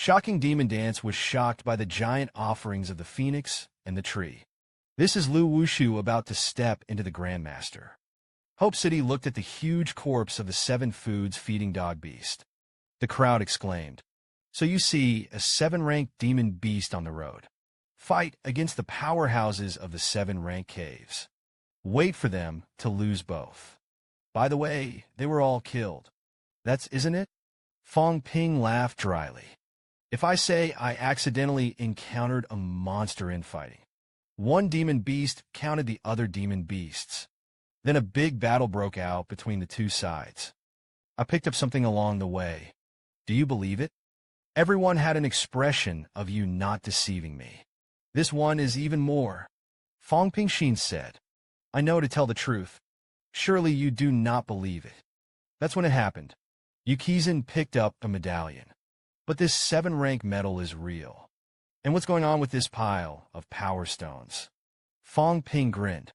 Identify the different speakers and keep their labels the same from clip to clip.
Speaker 1: Shocking Demon Dance was shocked by the giant offerings of the phoenix and the tree. This is Lu Wushu about to step into the Grandmaster. Hope City looked at the huge corpse of the 7 foods feeding dog beast. The crowd exclaimed, "So you see a 7-rank demon beast on the road. Fight against the powerhouses of the 7-rank caves. Wait for them to lose both. By the way, they were all killed. Isn't it?" Fang Ping laughed dryly. "If I say I accidentally encountered a monster infighting. One demon beast counted the other demon beasts. Then a big battle broke out between the 2 sides. I picked up something along the way. Do you believe it? Everyone had an expression of you not deceiving me. This one is even more." Fang Pingxin said, "I know to tell the truth. Surely you do not believe it." That's when it happened. Yukizan picked up a medallion. "But this 7-rank medal is real. And what's going on with this pile of power stones?" Fang Ping grinned.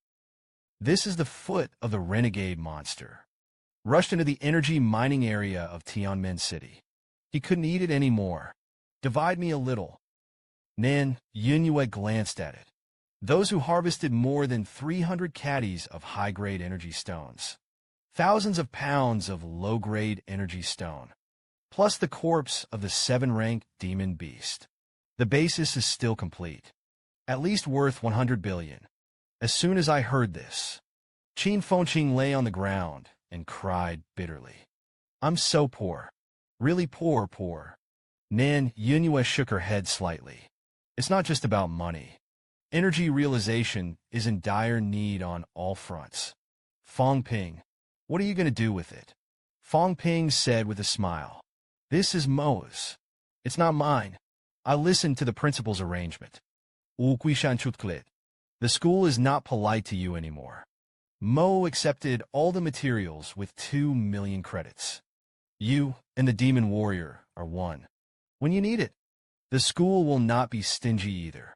Speaker 1: "This is the foot of the renegade monster. Rushed into the energy mining area of Tianmen City. He couldn't eat it anymore. Divide me a little." Nan Yunyue glanced at it. Those who harvested more than 300 caddies of high-grade energy stones. Thousands of pounds of low-grade energy stone. Plus the corpse of the 7-rank demon beast. The basis is still complete. At least worth 100 billion. As soon as I heard this, Qin Fengqing lay on the ground and cried bitterly. "I'm so poor. Really poor. Nan Yunyue shook her head slightly. "It's not just about money. Energy realization is in dire need on all fronts." "Fang Ping, what are you going to do with it?" Fang Ping said with a smile. "This is Mo's. It's not mine. I listened to the principal's arrangement. The school is not polite to you anymore. Mo accepted all the materials with 2 million credits. You and the demon warrior are one. When you need it, the school will not be stingy either."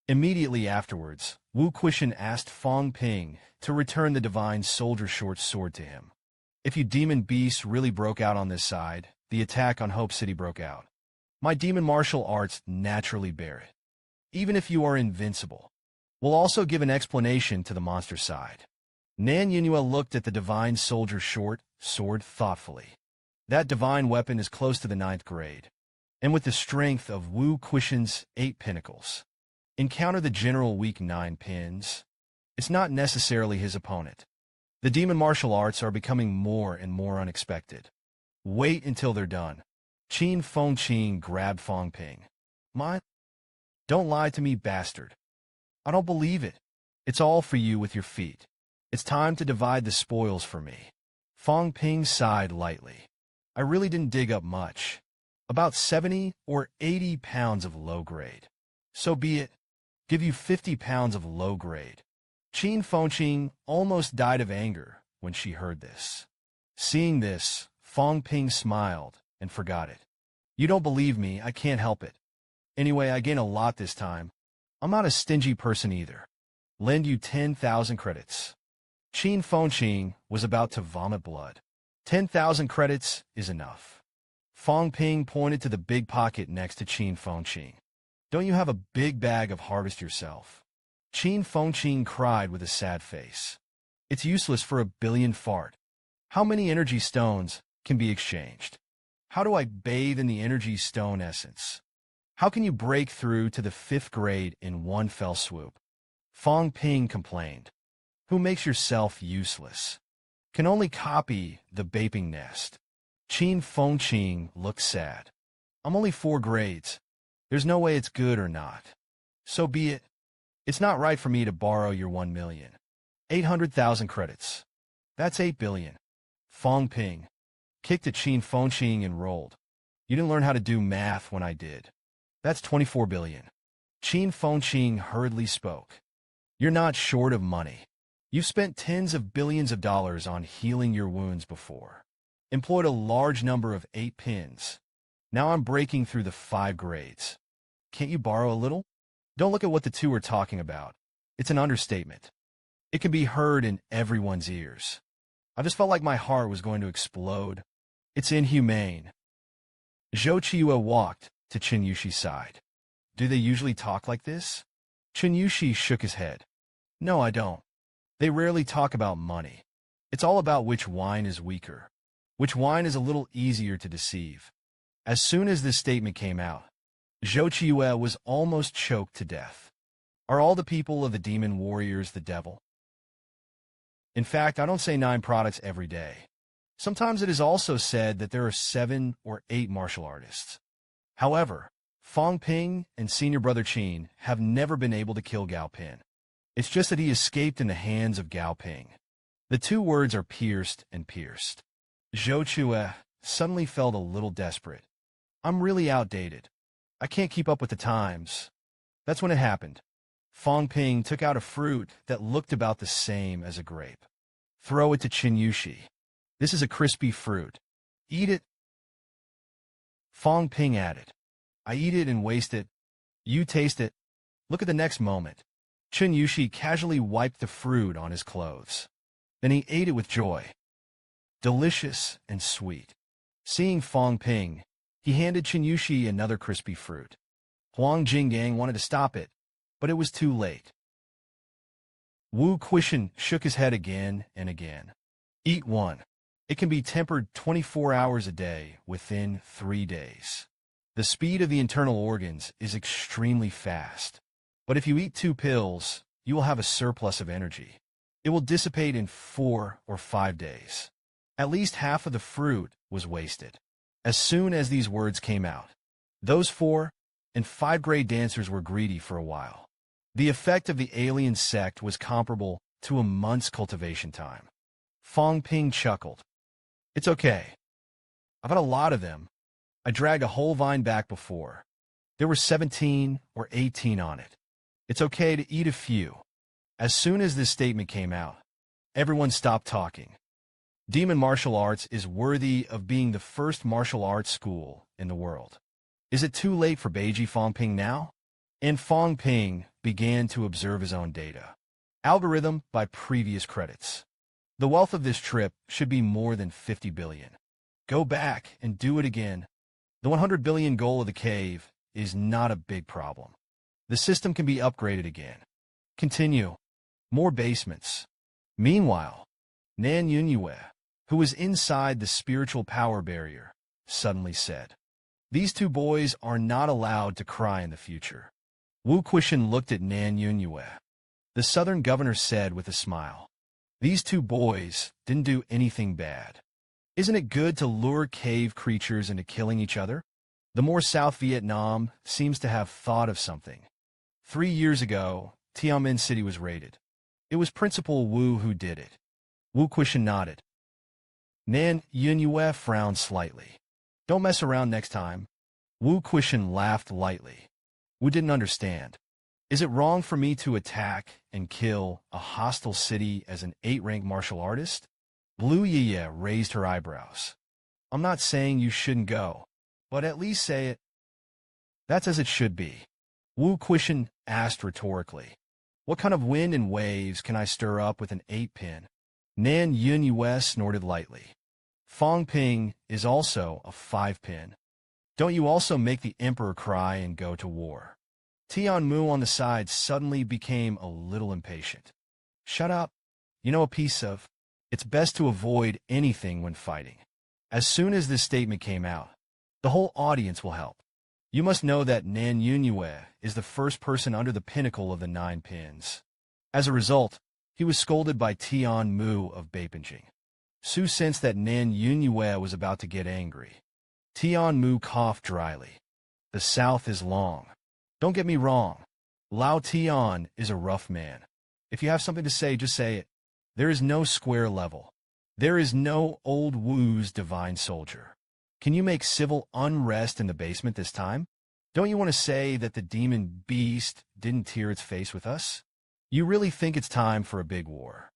Speaker 1: Immediately afterwards, Wu Quishan asked Fang Ping to return the divine soldier short sword to him. "If you demon beasts really broke out on this side, the attack on Hope City broke out. My demon martial arts naturally bear it. Even if you are invincible, we'll also give an explanation to the monster side." Nan Yunua looked at the divine soldier short sword thoughtfully. That divine weapon is close to the 9th grade, and with the strength of Wu Quishan's 8 pinnacles. Encounter the general weak 9 pins. It's not necessarily his opponent. The demon martial arts are becoming more and more unexpected. Wait until they're done. Qin Fengqing grabbed Fang Ping. "Mine? Don't lie to me, bastard. I don't believe it. It's all for you with your feet. It's time to divide the spoils for me." Fang Ping sighed lightly. "I really didn't dig up much. About 70 or 80 pounds of low grade. So be it. Give you 50 pounds of low grade." Qin Fengqing almost died of anger when she heard this. Seeing this, Fang Ping smiled and forgot it. "You don't believe me, I can't help it. Anyway, I gain a lot this time. I'm not a stingy person either. Lend you 10,000 credits. Qin Fengqing was about to vomit blood. 10,000 credits is enough. Fang Ping pointed to the big pocket next to Qin Fengqing. "Don't you have a big bag of harvest yourself?" Qin Fengqing cried with a sad face. "It's useless for a billion fart. How many energy stones can be exchanged? How do I bathe in the energy stone essence? How can you break through to the 5th grade in one fell swoop?" Fang Ping complained. "Who makes yourself useless? Can only copy the vaping nest." Qin Fengqing looked sad. "I'm only 4 grades. There's no way it's good or not. So be it. It's not right for me to borrow your 1,800,000 credits. That's 8 billion. Fang Ping kicked at Qin Fengqing and rolled. "You didn't learn how to do math when I did. That's 24 billion. Qin Fengqing hurriedly spoke. "You're not short of money. You've spent tens of billions of dollars on healing your wounds before. Employed a large number of 8 pins. Now I'm breaking through the 5 grades. Can't you borrow a little? Don't look at what the two are talking about. It's an understatement. It can be heard in everyone's ears. I just felt like my heart was going to explode. It's inhumane." Zhou Qiyu walked to Qinyushi's side. Do they usually talk like this? Qinyushi shook his head. No, I don't. They rarely talk about money. It's all about which wine is weaker, which wine is a little easier to deceive. As soon as this statement came out, Zhou Qiue was almost choked to death. Are all the people of the demon warriors the devil? In fact, I don't say 9 products every day. Sometimes it is also said that there are 7 or 8 martial artists. However, Fang Ping and senior brother Qin have never been able to kill Gao Pin. It's just that he escaped in the hands of Gao Ping. The two words are pierced and pierced. Zhou Qiue suddenly felt a little desperate. I'm really outdated. I can't keep up with the times. That's when it happened. Fang Ping took out a fruit that looked about the same as a grape. Throw it to Qinyushi. This is a crispy fruit. Eat it. Fang Ping added. I eat it and waste it. You taste it. Look at the next moment. Qinyushi casually wiped the fruit on his clothes. Then he ate it with joy. Delicious and sweet. Seeing Fang Ping, he handed Qinyushi another crispy fruit. Huang Jinggang wanted to stop it, but it was too late. Wu Quishan shook his head again and again. Eat one. It can be tempered 24 hours a day within 3 days. The speed of the internal organs is extremely fast. But if you eat 2 pills, you will have a surplus of energy. It will dissipate in 4 or 5 days. At least half of the fruit was wasted. As soon as these words came out, those 4 and 5 grade dancers were greedy for a while. The effect of the alien sect was comparable to a month's cultivation time. Fang Ping chuckled. It's okay. I've had a lot of them. I dragged a whole vine back before. There were 17 or 18 on it. It's okay to eat a few. As soon as this statement came out, everyone stopped talking. Demon martial arts is worthy of being the first martial arts school in the world. Is it too late for Beiji Fang Ping now? And Fang Ping began to observe his own data. Algorithm by previous credits. The wealth of this trip should be more than 50 billion. Go back and do it again. The 100 billion goal of the cave is not a big problem. The system can be upgraded again. Continue. More basements. Meanwhile, Nan Yunyue, who was inside the spiritual power barrier, suddenly said, These 2 boys are not allowed to cry in the future. Wu Quishan looked at Nan Yunyue. The southern governor said with a smile, These 2 boys didn't do anything bad. Isn't it good to lure cave creatures into killing each other? The more South Vietnam seems to have thought of something. 3 years ago, Tiananmen City was raided. It was Principal Wu who did it. Wu Quishan nodded. Nan Yunyue frowned slightly. Don't mess around next time. Wu Quishan laughed lightly. Wu didn't understand. Is it wrong for me to attack and kill a hostile city as an 8-rank martial artist? Blue Yiye raised her eyebrows. I'm not saying you shouldn't go, but at least say it. That's as it should be. Wu Quishan asked rhetorically. What kind of wind and waves can I stir up with an 8-pin? Nan Yunyue snorted lightly. Fang Ping is also a 5-pin. Don't you also make the emperor cry and go to war? Tian Mu on the side suddenly became a little impatient. Shut up. You know a piece of... It's best to avoid anything when fighting. As soon as this statement came out, the whole audience will help. You must know that Nan Yunyue is the first person under the pinnacle of the 9 pins. As a result, he was scolded by Tian Mu of Beipinging. Su sensed that Nan Yunyue was about to get angry. Tian Mu coughed dryly. The South is long. Don't get me wrong. Lao Tian is a rough man. If you have something to say, just say it. There is no square level. There is no old Wu's divine soldier. Can you make civil unrest in the basement this time? Don't you want to say that the demon beast didn't tear its face with us? You really think it's time for a big war?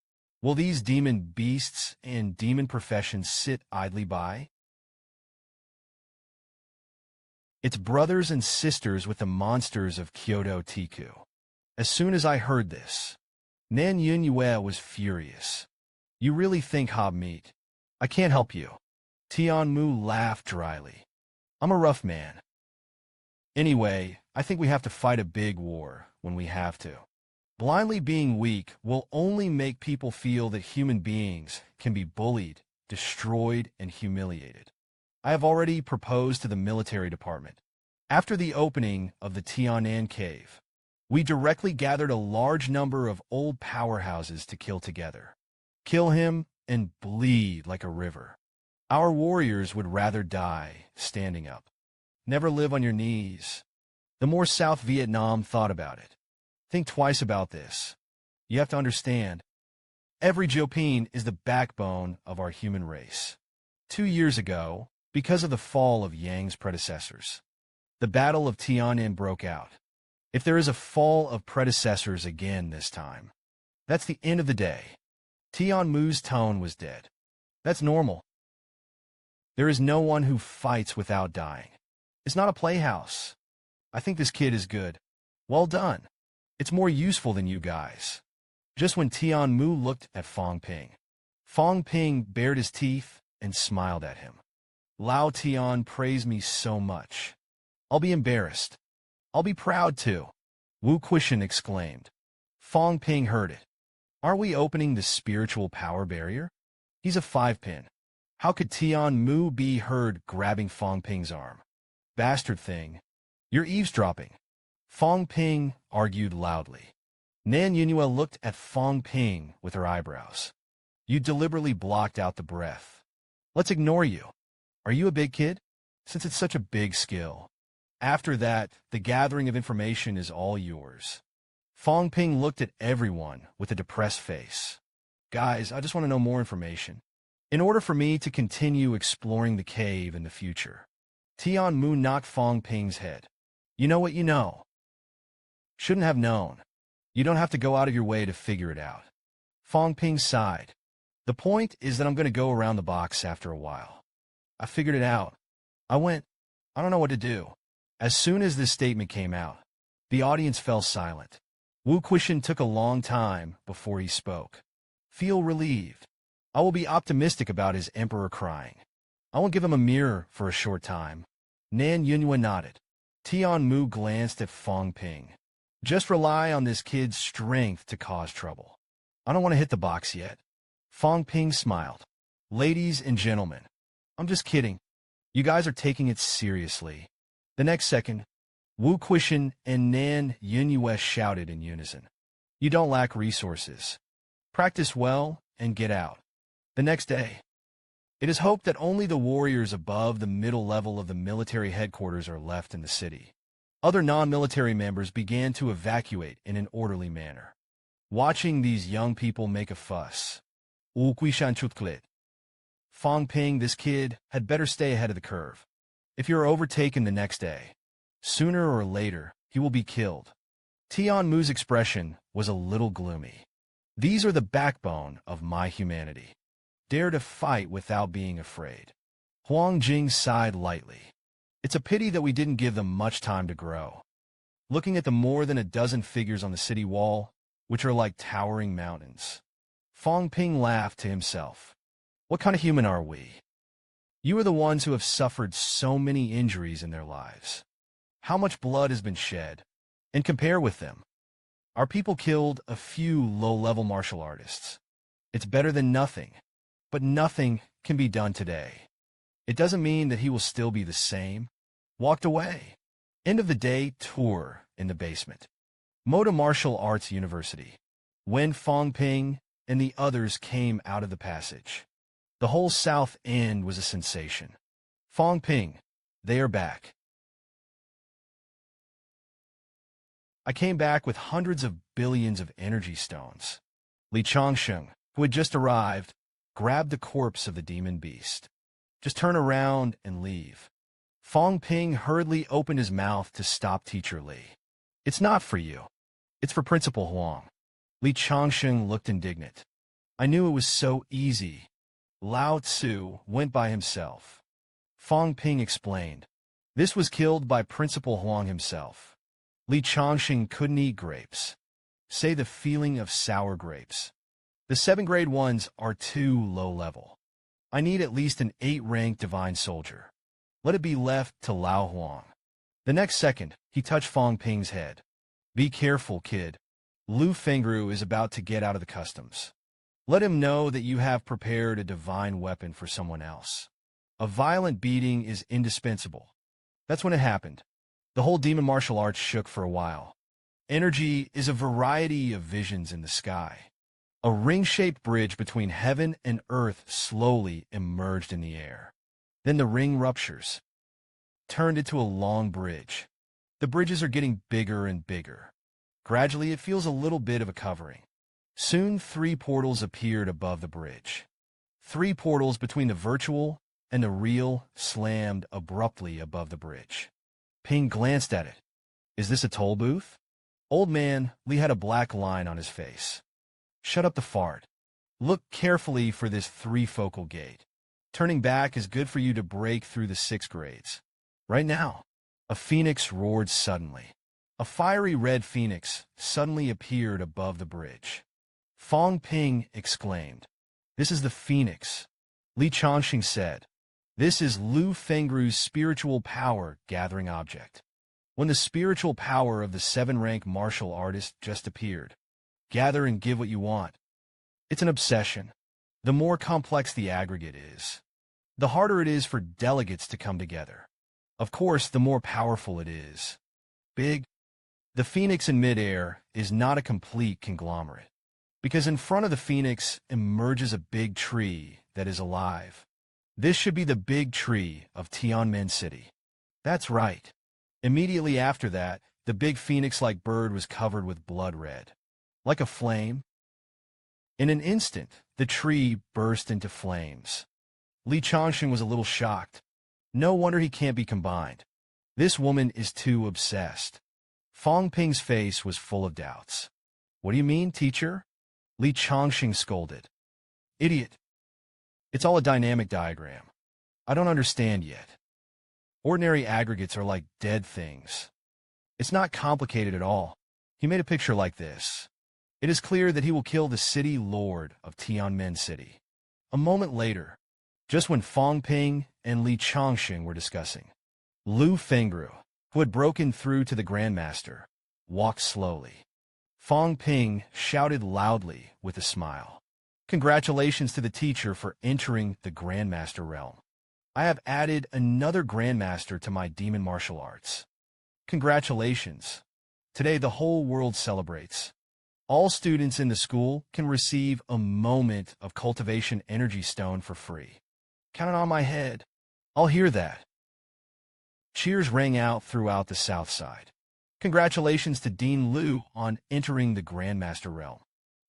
Speaker 1: Will these demon beasts and demon professions sit idly by? It's brothers and sisters with the monsters of Kyoto Tiku. As soon as I heard this, Nan Yunyue was furious. You really think hob meat? I can't help you. Tian Mu laughed dryly. I'm a rough man. Anyway, I think we have to fight a big war when we have to. Blindly being weak will only make people feel that human beings can be bullied, destroyed, and humiliated. I have already proposed to the military department. After the opening of the Tianan cave, we directly gathered a large number of old powerhouses to kill together. Kill him and bleed like a river. Our warriors would rather die standing up. Never live on your knees. The more South Vietnam thought about it. Think twice about this. You have to understand, every Jopine is the backbone of our human race. 2 years ago, because of the fall of Yang's predecessors, the Battle of Tianan broke out. If there is a fall of predecessors again this time, that's the end of the day. Tian Mu's tone was dead. That's normal. There is no one who fights without dying. It's not a playhouse. I think this kid is good. Well done. It's more useful than you guys. Just when Tian Mu looked at Fang Ping bared his teeth and smiled at him. Lao Tian praised me so much. I'll be embarrassed. I'll be proud too, Wu Quishan exclaimed. Fang Ping heard it. Are we opening the spiritual power barrier? He's a 5-pin. How could Tian Mu be heard grabbing Fang Ping's arm? Bastard thing. You're eavesdropping. Fang Ping argued loudly. Nan Yunhua looked at Fang Ping with her eyebrows. You deliberately blocked out the breath. Let's ignore you. Are you a big kid? Since it's such a big skill. After that, the gathering of information is all yours. Fang Ping looked at everyone with a depressed face. Guys, I just want to know more information. In order for me to continue exploring the cave in the future. Tian Mu knocked Fang Ping's head. You know what you know. Shouldn't have known. You don't have to go out of your way to figure it out. Fang Ping sighed. The point is that I'm going to go around the box after a while. I figured it out. I don't know what to do. As soon as this statement came out, the audience fell silent. Wu Quishan took a long time before he spoke. Feel relieved. I will be optimistic about his emperor crying. I won't give him a mirror for a short time. Nan Yunhua nodded. Tian Mu glanced at Fang Ping. Just rely on this kid's strength to cause trouble. I don't want to hit the box yet. Fang Ping smiled. Ladies and gentlemen, I'm just kidding. You guys are taking it seriously. The next second, Wu Quishan and Nan Yunhua shouted in unison. You don't lack resources. Practice well and get out. The next day, it is hoped that only the warriors above the middle level of the military headquarters are left in the city. Other non-military members began to evacuate in an orderly manner. Watching these young people make a fuss. Wu Quishan chutklit. Fang Ping, this kid, had better stay ahead of the curve. If you're overtaken the next day, sooner or later, he will be killed. Tian Mu's expression was a little gloomy. These are the backbone of my humanity. Dare to fight without being afraid. Huang Jing sighed lightly. It's a pity that we didn't give them much time to grow. Looking at the more than a dozen figures on the city wall, which are like towering mountains, Fang Ping laughed to himself. What kind of human are we? You are the ones who have suffered so many injuries in their lives. How much blood has been shed? And compare with them. Our people killed a few low-level martial artists. It's better than nothing, but nothing can be done today. It doesn't mean that he will still be the same. Walked away. End of the day tour in the basement. Moda Martial Arts University. When Fang Ping and the others came out of the passage, the whole south end was a sensation. Fang Ping, they are back. I came back with hundreds of billions of energy stones. Li Changsheng, who had just arrived, grabbed the corpse of the demon beast. Just turn around and leave. Fang Ping hurriedly opened his mouth to stop Teacher Li. It's not for you. It's for Principal Huang. Li Changsheng looked indignant. I knew it was so easy. Lao Tzu went by himself. Fang Ping explained. This was killed by Principal Huang himself. Li Changsheng couldn't eat grapes. Say the feeling of sour grapes. The 7-grade ones are too low-level. I need at least an 8-rank divine soldier. Let it be left to Lao Huang. The next second, he touched Fang Ping's head. Be careful, kid. Lu Fengru is about to get out of the customs. Let him know that you have prepared a divine weapon for someone else. A violent beating is indispensable. That's when it happened. The whole demon martial arts shook for a while. Energy is a variety of visions in the sky. A ring-shaped bridge between heaven and earth slowly emerged in the air. Then the ring ruptures, turned into a long bridge. The bridges are getting bigger and bigger. Gradually, it feels a little bit of a covering. Soon, 3 portals appeared above the bridge. 3 portals between the virtual and the real slammed abruptly above the bridge. Ping glanced at it. Is this a toll booth? Old man, Lee had a black line on his face. Shut up the fart. Look carefully for this 3-focal gate. Turning back is good for you to break through the 6 grades. Right now. A phoenix roared suddenly. A fiery red phoenix suddenly appeared above the bridge. Fang Ping exclaimed. This is the phoenix. Li Changxing said. This is Lu Fengru's spiritual power gathering object. When the spiritual power of the 7-rank martial artist just appeared. Gather and give what you want. It's an obsession. The more complex the aggregate is, the harder it is for delegates to come together. Of course, the more powerful it is. Big. The phoenix in midair is not a complete conglomerate, because in front of the phoenix emerges a big tree that is alive. This should be the big tree of Tianmen City. That's right. Immediately after that, the big phoenix-like bird was covered with blood red. Like a flame. In an instant, the tree burst into flames. Li Changxing was a little shocked. No wonder he can't be combined. This woman is too obsessed. Fang Ping's face was full of doubts. What do you mean, teacher? Li Changxing scolded. Idiot. It's all a dynamic diagram. I don't understand yet. Ordinary aggregates are like dead things. It's not complicated at all. He made a picture like this. It is clear that he will kill the city lord of Tianmen City. A moment later, just when Fang Ping and Li Changxing were discussing, Lu Fengru, who had broken through to the Grandmaster, walked slowly. Fang Ping shouted loudly with a smile. Congratulations to the teacher for entering the Grandmaster realm. I have added another Grandmaster to my demon martial arts. Congratulations. Today the whole world celebrates. All students in the school can receive a moment of cultivation energy stone for free. Count it on my head. I'll hear that. Cheers rang out throughout the south side. Congratulations to Dean Liu on entering the Grandmaster realm.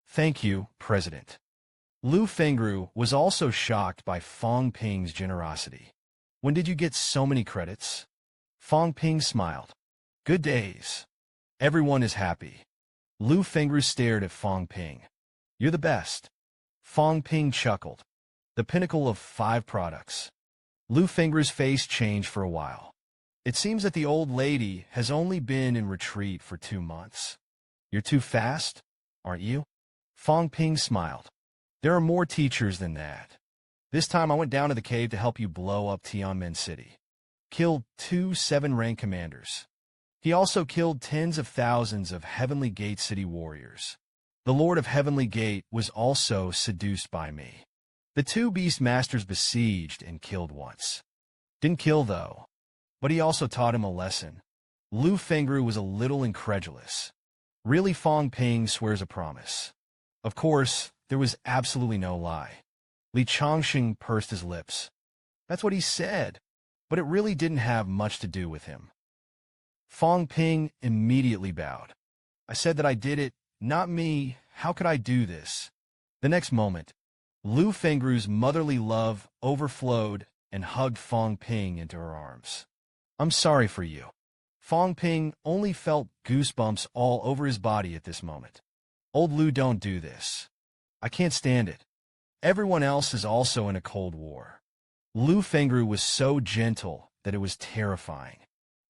Speaker 1: Thank you, President. Lu Fengru was also shocked by Fang Ping's generosity. When did you get so many credits? Fang Ping smiled. Good days. Everyone is happy. Lu Fengru stared at Fang Ping. You're the best. Fang Ping chuckled. The pinnacle of 5 products. Lu Fengru's face changed for a while. It seems that the old lady has only been in retreat for 2 months. You're too fast, aren't you? Fang Ping smiled. There are more teachers than that. This time I went down to the cave to help you blow up Tianmen City. Killed 2 7-rank commanders. He also killed tens of thousands of Heavenly Gate City warriors. The Lord of Heavenly Gate was also seduced by me. The 2 beast masters besieged and killed once. Didn't kill, though. But he also taught him a lesson. Lu Fengru was a little incredulous. Really, Fang Ping swears a promise. Of course, there was absolutely no lie. Li Changxing pursed his lips. That's what he said, but it really didn't have much to do with him. Fang Ping immediately bowed. I said that I did it, not me. How could I do this? The next moment, Lu Fengru's motherly love overflowed and hugged Fang Ping into her arms. I'm sorry for you. Fang Ping only felt goosebumps all over his body at this moment. Old Lu, don't do this. I can't stand it. Everyone else is also in a cold war. Lu Fengru was so gentle that it was terrifying.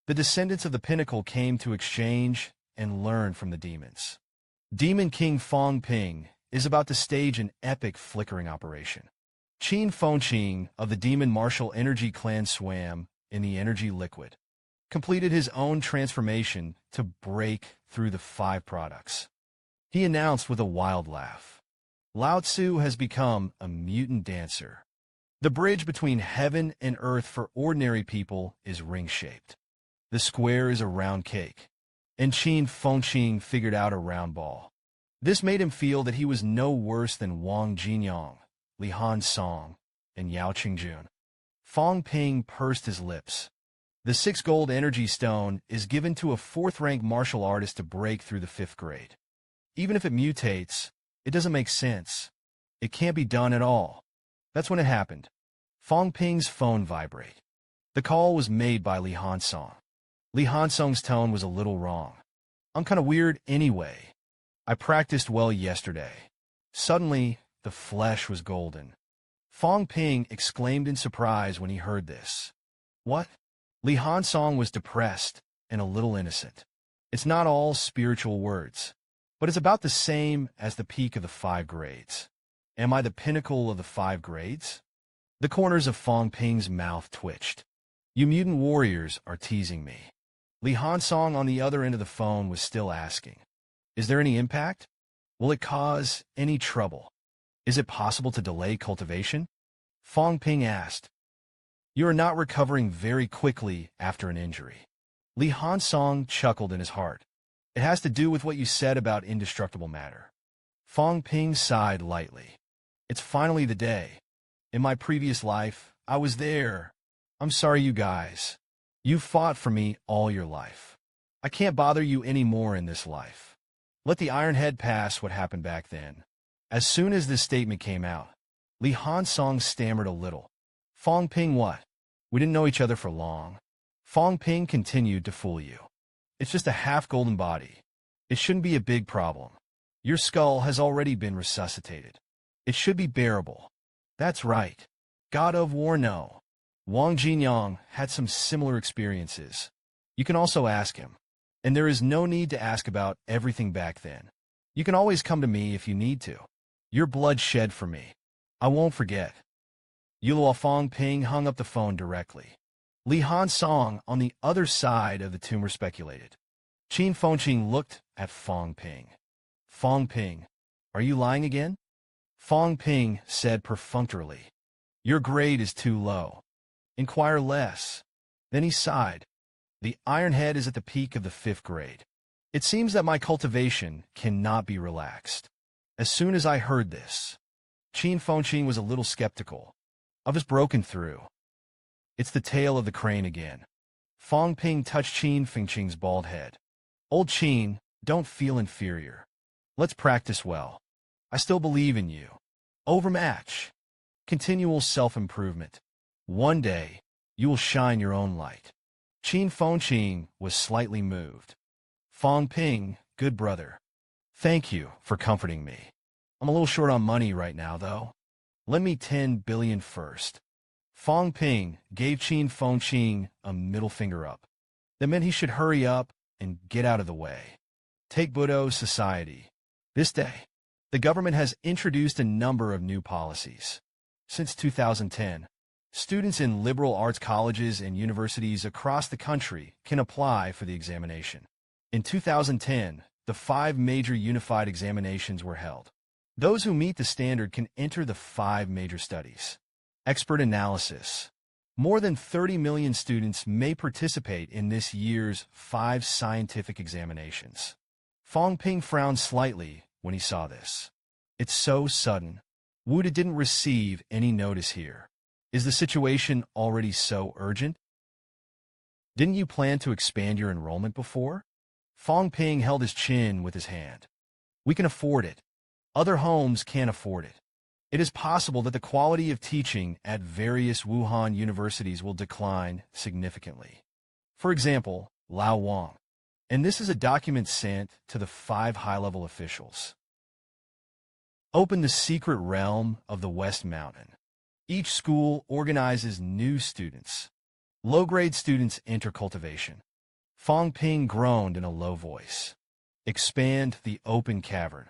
Speaker 1: The descendants of the pinnacle came to exchange and learn from the demons. Demon King Fang Ping is about to stage an epic flickering operation. Qin Fengqing of the demon martial energy clan swam in the energy liquid. completed his own transformation to break through the 5 products. He announced with a wild laugh, Lao Tzu has become a mutant dancer. The bridge between heaven and earth for ordinary people is ring-shaped. The square is a round cake, and Qin Fengqing figured out a round ball. This made him feel that he was no worse than Wang Jinyang, Li Han Song, and Yao Qingjun. Fang Ping pursed his lips. The 6 gold energy stone is given to a 4th-rank martial artist to break through the 5th grade. Even if it mutates, it doesn't make sense. It can't be done at all. That's when it happened. Fang Ping's phone vibrated. The call was made by Li Hansong. Li Hansong's tone was a little wrong. I'm kind of weird anyway. I practiced well yesterday. Suddenly, the flesh was golden. Fang Ping exclaimed in surprise when he heard this. What? Li Hansong was depressed and a little innocent. It's not all spiritual words, but it's about the same as the peak of the 5 grades. Am I the pinnacle of the 5 grades? The corners of Fang Ping's mouth twitched. You mutant warriors are teasing me. Li Hansong on the other end of the phone was still asking. Is there any impact? Will it cause any trouble? Is it possible to delay cultivation? Fang Ping asked. You are not recovering very quickly after an injury. Li Hansong chuckled in his heart. It has to do with what you said about indestructible matter. Fang Ping sighed lightly. It's finally the day. In my previous life, I was there. I'm sorry, you guys. You fought for me all your life. I can't bother you anymore in this life. Let the Iron Head pass what happened back then. As soon as this statement came out, Li Hansong stammered a little. Fang Ping, what? We didn't know each other for long. Fang Ping continued to fool you. It's just a half-golden body. It shouldn't be a big problem. Your skull has already been resuscitated. It should be bearable. That's right. God of War, no. Wang Jinyang had some similar experiences. You can also ask him. And there is no need to ask about everything back then. You can always come to me if you need to. Your blood shed for me. I won't forget. Yuluo Fang Ping hung up the phone directly. Li Hansong on the other side of the tumor speculated. Qin Fengqing looked at Fang Ping. Fang Ping, are you lying again? Fang Ping said perfunctorily. Your grade is too low. Inquire less. Then he sighed. The Iron Head is at the peak of the 5th grade. It seems that my cultivation cannot be relaxed. As soon as I heard this, Qin Fengqing was a little skeptical. I've just broken through. It's the tail of the crane again. Fang Ping touched Qin Fengqing's bald head. Old Qin, don't feel inferior. Let's practice well. I still believe in you. Overmatch. Continual self-improvement. One day, you will shine your own light. Qin Fengqing was slightly moved. Fang Ping, good brother. Thank you for comforting me. I'm a little short on money right now, though. Lend me 10 billion first. Fang Ping gave Qin Fengqing a middle finger up. That meant he should hurry up and get out of the way. Take Buddha society. This day, the government has introduced a number of new policies. Since 2010, students in liberal arts colleges and universities across the country can apply for the examination. In 2010, the 5 major unified examinations were held. Those who meet the standard can enter the 5 major studies. Expert analysis. More than 30 million students may participate in this year's 5 scientific examinations. Fang Ping frowned slightly when he saw this. It's so sudden. Wuda didn't receive any notice here. Is the situation already so urgent? Didn't you plan to expand your enrollment before? Fang Ping held his chin with his hand. We can afford it. Other homes can't afford it. It is possible that the quality of teaching at various Wuhan universities will decline significantly. For example, Lao Wang. And this is a document sent to the 5 high-level officials. Open the secret realm of the West Mountain. Each school organizes new students. Low-grade students enter cultivation. Fang Ping groaned in a low voice. Expand the open cavern.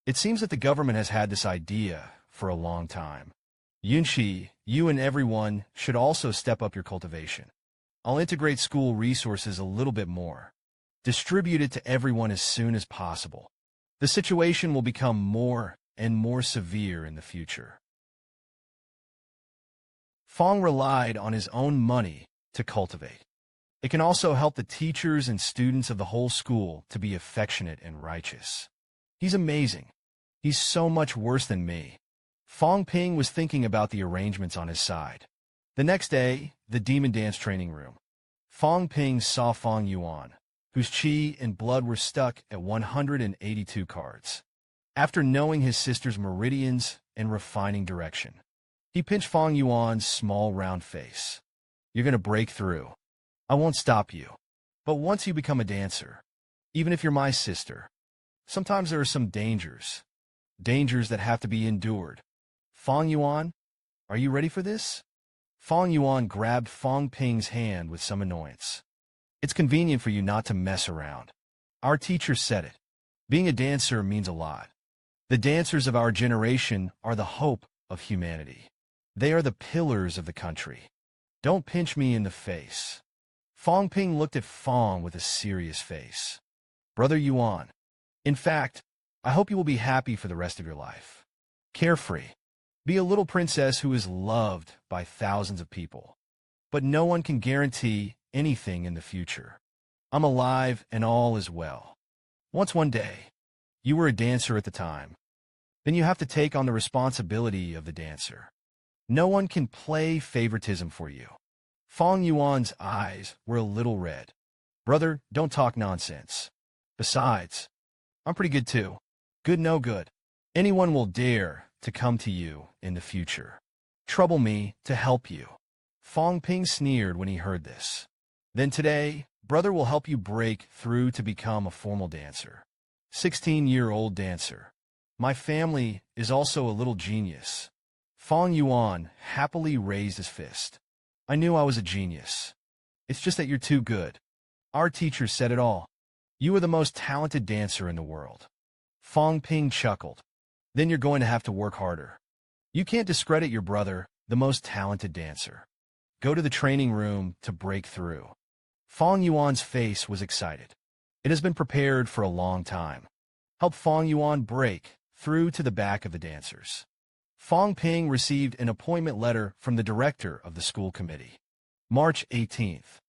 Speaker 1: It seems that the government has had this idea for a long time. Yunshi, you and everyone should also step up your cultivation. I'll integrate school resources a little bit more. Distribute it to everyone as soon as possible. The situation will become more and more severe in the future. Fang relied on his own money to cultivate. It can also help the teachers and students of the whole school to be affectionate and righteous. He's amazing. He's so much worse than me. Fang Ping was thinking about the arrangements on his side. The next day, the demon dance training room. Fang Ping saw Fang Yuan, whose qi and blood were stuck at 182 cards. After knowing his sister's meridians and refining direction, he pinched Fang Yuan's small round face. You're going to break through. I won't stop you. But once you become a dancer, even if you're my sister, sometimes there are some dangers that have to be endured. Fang Yuan, are you ready for this? Fang Yuan grabbed Fang Ping's hand with some annoyance. It's convenient for you not to mess around. Our teacher said it. Being a dancer means a lot. The dancers of our generation are the hope of humanity. They are the pillars of the country. Don't pinch me in the face. Fang Ping looked at Fang with a serious face. Brother Yuan, in fact, I hope you will be happy for the rest of your life. Carefree. Be a little princess who is loved by thousands of people. But no one can guarantee anything in the future. I'm alive and all is well. Once one day, you were a dancer at the time. Then you have to take on the responsibility of the dancer. No one can play favoritism for you. Fang Yuan's eyes were a little red. Brother, don't talk nonsense. Besides, I'm pretty good too. Good no good. Anyone will dare to come to you in the future. Trouble me to help you. Fang Ping sneered when he heard this. Then today, brother will help you break through to become a formal dancer. 16-year-old dancer. My family is also a little genius. Fang Yuan happily raised his fist. I knew I was a genius. It's just that you're too good. Our teacher said it all. You are the most talented dancer in the world. Fang Ping chuckled. Then you're going to have to work harder. You can't discredit your brother, the most talented dancer. Go to the training room to break through. Fang Yuan's face was excited. It has been prepared for a long time. Help Fang Yuan break through to the back of the dancers. Fang Ping received an appointment letter from the director of the school committee. March 18th.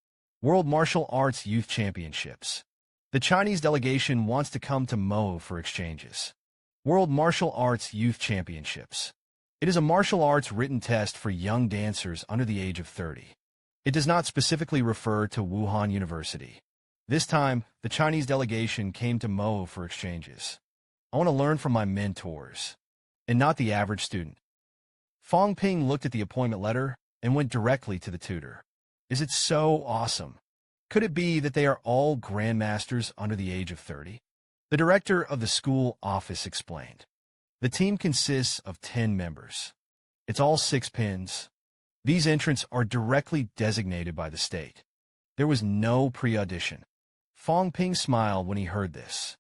Speaker 1: World Martial Arts Youth Championships. The Chinese delegation wants to come to Mo for exchanges. World Martial Arts Youth Championships. It is a martial arts written test for young dancers under the age of 30. It does not specifically refer to Wuhan University. This time, the Chinese delegation came to Mo for exchanges. I want to learn from my mentors, and not the average student. Fang Ping looked at the appointment letter and went directly to the tutor. Is it so awesome? Could it be that they are all grandmasters under the age of 30? The director of the school office explained. The team consists of 10 members. It's all 6 pins. These entrants are directly designated by the state. There was no pre-audition. Fang Ping smiled when he heard this.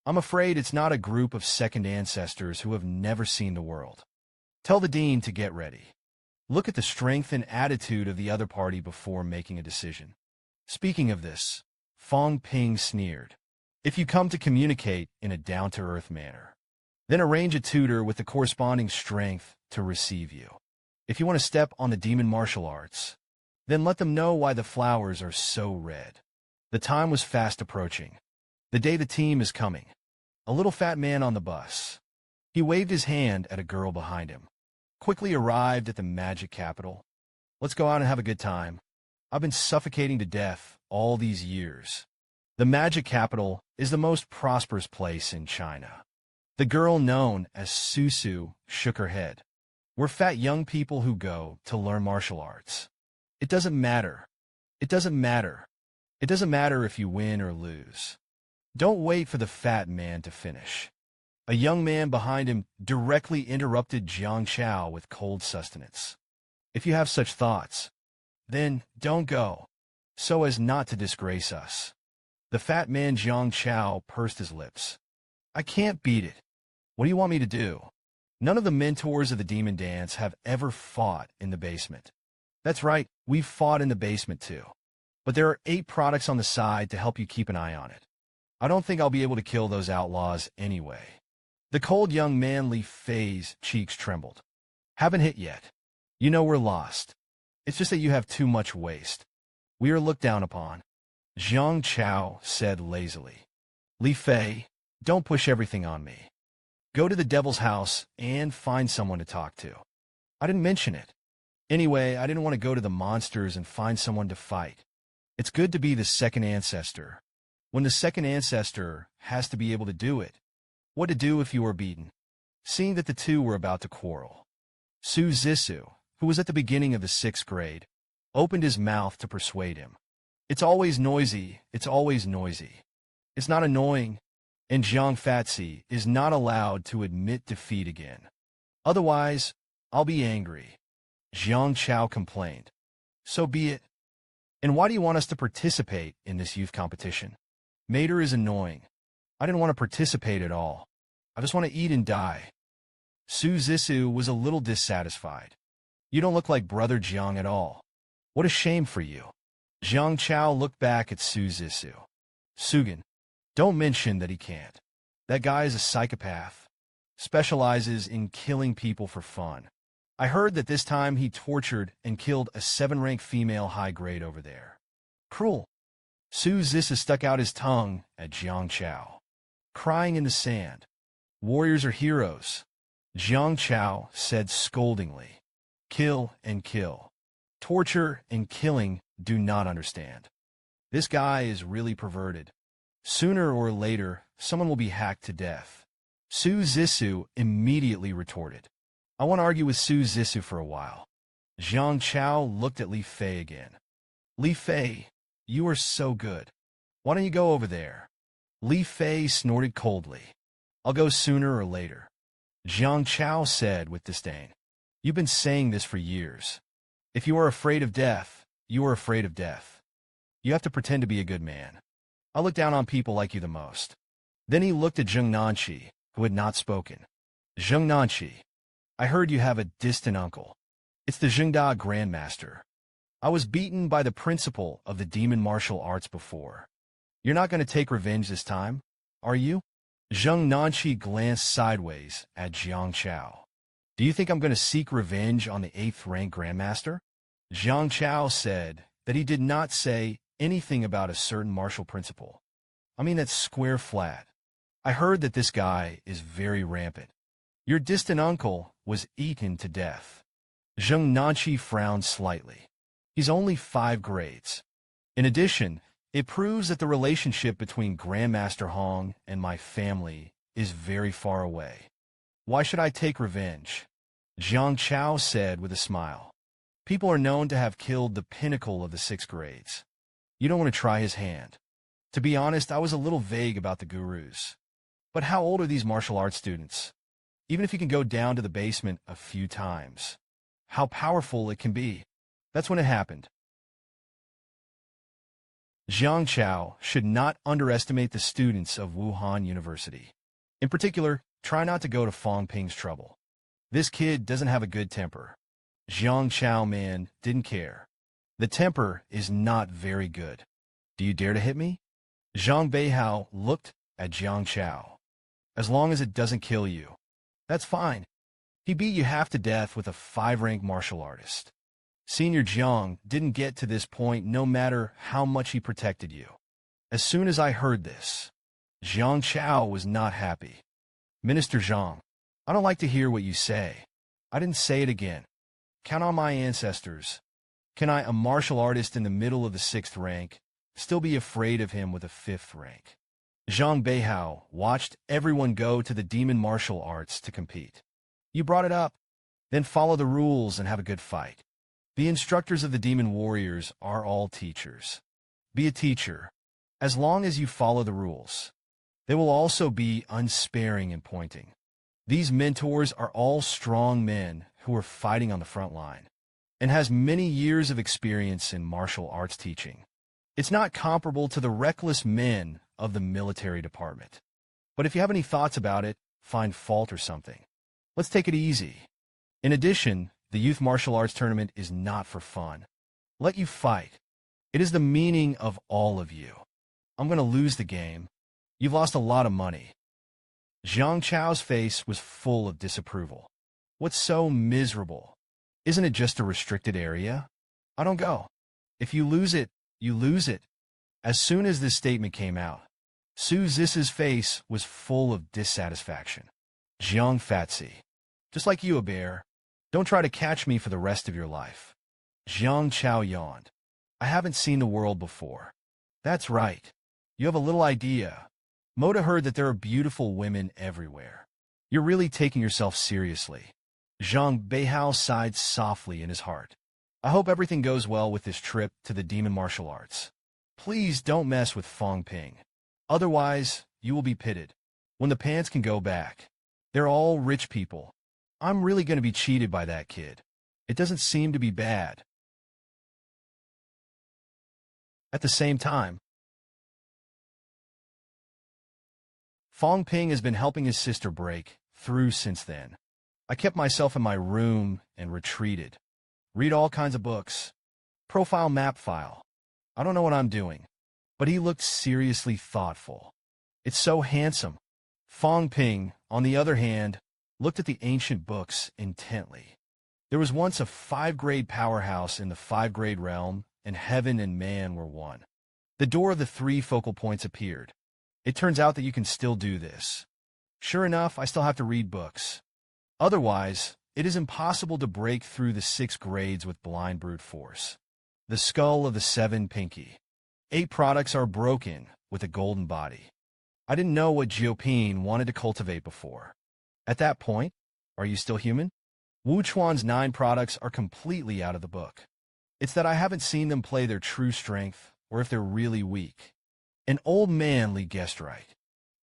Speaker 1: I'm afraid it's not a group of second ancestors who have never seen the world. Tell the dean to get ready. Look at the strength and attitude of the other party before making a decision. Speaking of this, Fang Ping sneered. If you come to communicate in a down-to-earth manner, then arrange a tutor with the corresponding strength to receive you. If you want to step on the demon martial arts, then let them know why the flowers are so red. The time was fast approaching. The day the team is coming. A little fat man on the bus. He waved his hand at a girl behind him. Quickly arrived at the magic capital. Let's go out and have a good time. I've been suffocating to death all these years. The magic capital is the most prosperous place in China. The girl known as Susu shook her head. We're fat young people who go to learn martial arts. It doesn't matter. It doesn't matter. It doesn't matter if you win or lose. Don't wait for the fat man to finish. A young man behind him directly interrupted Jiang Chao with cold sustenance. If you have such thoughts, then don't go, so as not to disgrace us. The fat man Jiang Chao pursed his lips. I can't beat it. What do you want me to do? None of the mentors of the demon dance have ever fought in the basement. That's right, we've fought in the basement too. but there are 8 products on the side to help you keep an eye on it. I don't think I'll be able to kill those outlaws anyway. The cold young man Li Fei's cheeks trembled. Haven't hit yet. You know we're lost. It's just that you have too much waste. We are looked down upon. Jiang Chao said lazily. Li Fei, don't push everything on me. Go to the devil's house and find someone to talk to. I didn't mention it. Anyway, I didn't want to go to the monsters and find someone to fight. It's good to be the second ancestor. When the second ancestor has to be able to do it, what to do if you are beaten? Seeing that the two were about to quarrel, Su Zissou, who was at the beginning of the 6th grade, opened his mouth to persuade him. It's always noisy, it's always noisy. It's not annoying, and Jiang Fatsi is not allowed to admit defeat again. Otherwise, I'll be angry. Jiang Chao complained. So be it. And why do you want us to participate in this youth competition? Mater is annoying. I didn't want to participate at all. I just want to eat and die. Su Zissou was a little dissatisfied. You don't look like Brother Jiang at all. What a shame for you. Jiang Chao looked back at Su Zissou. Sugan, don't mention that he can't. That guy is a psychopath. Specializes in killing people for fun. I heard that this time he tortured and killed a 7-rank female high grade over there. Cruel. Su Zissou stuck out his tongue at Jiang Chao. Crying in the sand. Warriors are heroes. Jiang Chao said scoldingly. Kill and kill. Torture and killing do not understand. This guy is really perverted. Sooner or later, someone will be hacked to death. Su Zissou immediately retorted. I want to argue with Su Zissou for a while. Jiang Chao looked at Li Fei again. Li Fei, you are so good. Why don't you go over there? Li Fei snorted coldly. I'll go sooner or later. Jiang Chao said with disdain. You've been saying this for years. If you are afraid of death, you are afraid of death. You have to pretend to be a good man. I look down on people like you the most. Then he looked at Zheng Nanqi, who had not spoken. Zheng Nanqi, I heard you have a distant uncle. It's the Zhengda Grandmaster. I was beaten by the principal of the demon martial arts before. You're not going to take revenge this time, are you? Zheng Nanqi glanced sideways at Jiang Chao. Do you think I'm going to seek revenge on the 8th rank Grandmaster? Jiang Chao said that he did not say anything about a certain martial principle. I mean, that's square flat. I heard that this guy is very rampant. Your distant uncle was eaten to death. Zheng Nanqi frowned slightly. He's only 5 grades. In addition, it proves that the relationship between Grandmaster Hong and my family is very far away. Why should I take revenge? Jiang Chao said with a smile. People are known to have killed the pinnacle of the 6th grades. You don't want to try his hand. To be honest, I was a little vague about the gurus. But how old are these martial arts students? Even if you can go down to the basement a few times. How powerful it can be. That's when it happened. Jiang Chao should not underestimate the students of Wuhan University. In particular, try not to go to Fang Ping's trouble. This kid doesn't have a good temper. Jiang Chao man didn't care. The temper is not very good. Do you dare to hit me? Zhang Beihao looked at Jiang Chao. As long as it doesn't kill you. That's fine. He beat you half to death with a 5-rank martial artist. Senior Jiang didn't get to this point no matter how much he protected you. As soon as I heard this, Jiang Chao was not happy. Minister Zhang, I don't like to hear what you say. I didn't say it again. Count on my ancestors. Can I, a martial artist in the middle of the 6th rank, still be afraid of him with a 5th rank? Zhang Beihao watched everyone go to the demon martial arts to compete. You brought it up. Then follow the rules and have a good fight. The instructors of the demon warriors are all teachers. Be a teacher, as long as you follow the rules. They will also be unsparing in pointing. These mentors are all strong men who are fighting on the front line and has many years of experience in martial arts teaching. It's not comparable to the reckless men of the military department. But if you have any thoughts about it, find fault or something. Let's take it easy. In addition, the youth martial arts tournament is not for fun. Let you fight. It is the meaning of all of you. I'm going to lose the game. You've lost a lot of money. Zhang Chao's face was full of disapproval. What's so miserable? Isn't it just a restricted area? I don't go. If you lose it, you lose it. As soon as this statement came out, Su Zis's face was full of dissatisfaction. Jiang Fatsi. Just like you, a bear. Don't try to catch me for the rest of your life. Zhang Chao yawned. I haven't seen the world before. That's right. You have a little idea. Moda heard that there are beautiful women everywhere. You're really taking yourself seriously. Zhang Beihao sighed softly in his heart. I hope everything goes well with this trip to the demon martial arts. Please don't mess with Fang Ping. Otherwise, you will be pitted. When the pants can go back. They're all rich people. I'm really going to be cheated by that kid. It doesn't seem to be bad. At the same time, Fang Ping has been helping his sister break through since then. I kept myself in my room and retreated. Read all kinds of books. Profile map file. I don't know what I'm doing. But he looked seriously thoughtful. It's so handsome. Fang Ping, on the other hand, looked at the ancient books intently. There was once a 5-grade powerhouse in the 5-grade realm, and heaven and man were one. The door of the 3 focal points appeared. It turns out that you can still do this. Sure enough, I still have to read books. Otherwise, it is impossible to break through the 6 grades with blind brute force. The skull of the 7 pinky. 8 products are broken with a golden body. I didn't know what Jiopin wanted to cultivate before. At that point, are you still human? Wu Chuan's 9 products are completely out of the book. It's that I haven't seen them play their true strength, or if they're really weak. An old manly guessed right.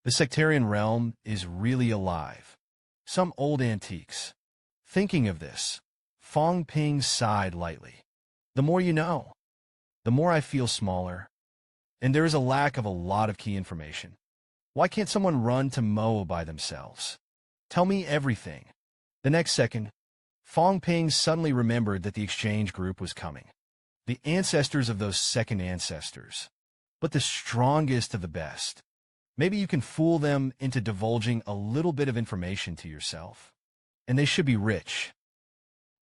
Speaker 1: The sectarian realm is really alive. Some old antiques. Thinking of this, Fang Ping sighed lightly. The more you know, the more I feel smaller. And there is a lack of a lot of key information. Why can't someone run to Moa by themselves? Tell me everything. The next second, Fang Ping suddenly remembered that the exchange group was coming. The ancestors of those second ancestors. But the strongest of the best. Maybe you can fool them into divulging a little bit of information to yourself. And they should be rich.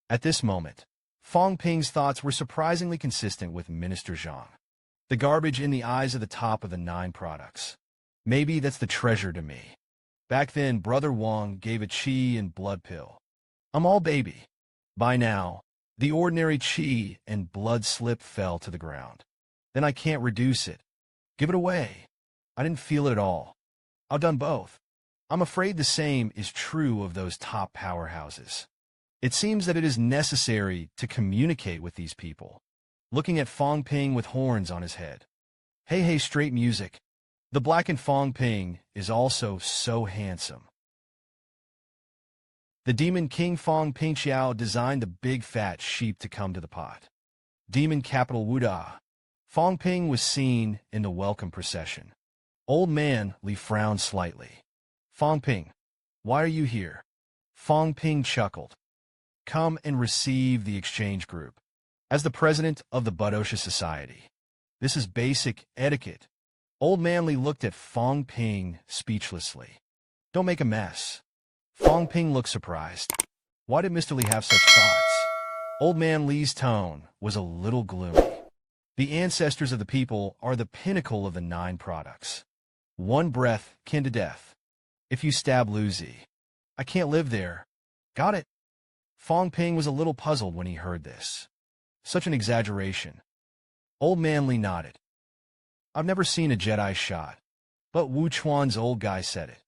Speaker 1: At this moment, Fang Ping's thoughts were surprisingly consistent with Minister Zhang. The garbage in the eyes of the top of the 9 products. Maybe that's the treasure to me. Back then, Brother Wang gave a qi and blood pill. I'm all baby. By now, the ordinary qi and blood slip fell to the ground. Then I can't reduce it. Give it away. I didn't feel it at all. I've done both. I'm afraid the same is true of those top powerhouses. It seems that it is necessary to communicate with these people. Looking at Fang Ping with horns on his head. Hey, hey, straight music. The blackened Fang Ping is also so handsome. The Demon King Fang Ping Xiao designed the big fat sheep to come to the pot. Demon capital Wuda. Fang Ping was seen in the welcome procession. Old man Li frowned slightly. Fang Ping, why are you here? Fang Ping chuckled. Come and receive the exchange group. As the president of the Budosha Society. This is basic etiquette. Old man Li looked at Fang Ping speechlessly. Don't make a mess. Fang Ping looked surprised. Why did Mr. Li have such thoughts? Old man Li's tone was a little gloomy. The ancestors of the people are the pinnacle of the 9 products. One breath, kin to death. If you stab Luzi, I can't live there. Got it? Fang Ping was a little puzzled when he heard this. Such an exaggeration. Old man Li nodded. I've never seen a Jedi shot, but Wu Chuan's old guy said it.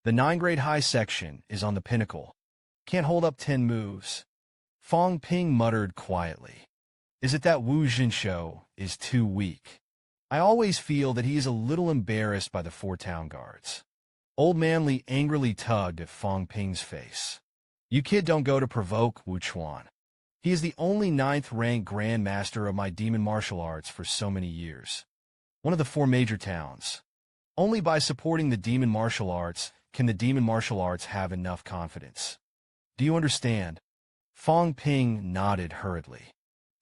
Speaker 1: The 9-grade high section is on the pinnacle. Can't hold up 10 moves. Fang Ping muttered quietly. Is it that Wu Jinsho is too weak? I always feel that he is a little embarrassed by the 4 town guards. Old man Li angrily tugged at Fang Ping's face. You kid don't go to provoke Wu Chuan. He is the only 9th-ranked grandmaster of my demon martial arts for so many years. One of the 4 major towns. Only by supporting the demon martial arts can the demon martial arts have enough confidence. Do you understand? Fang Ping nodded hurriedly.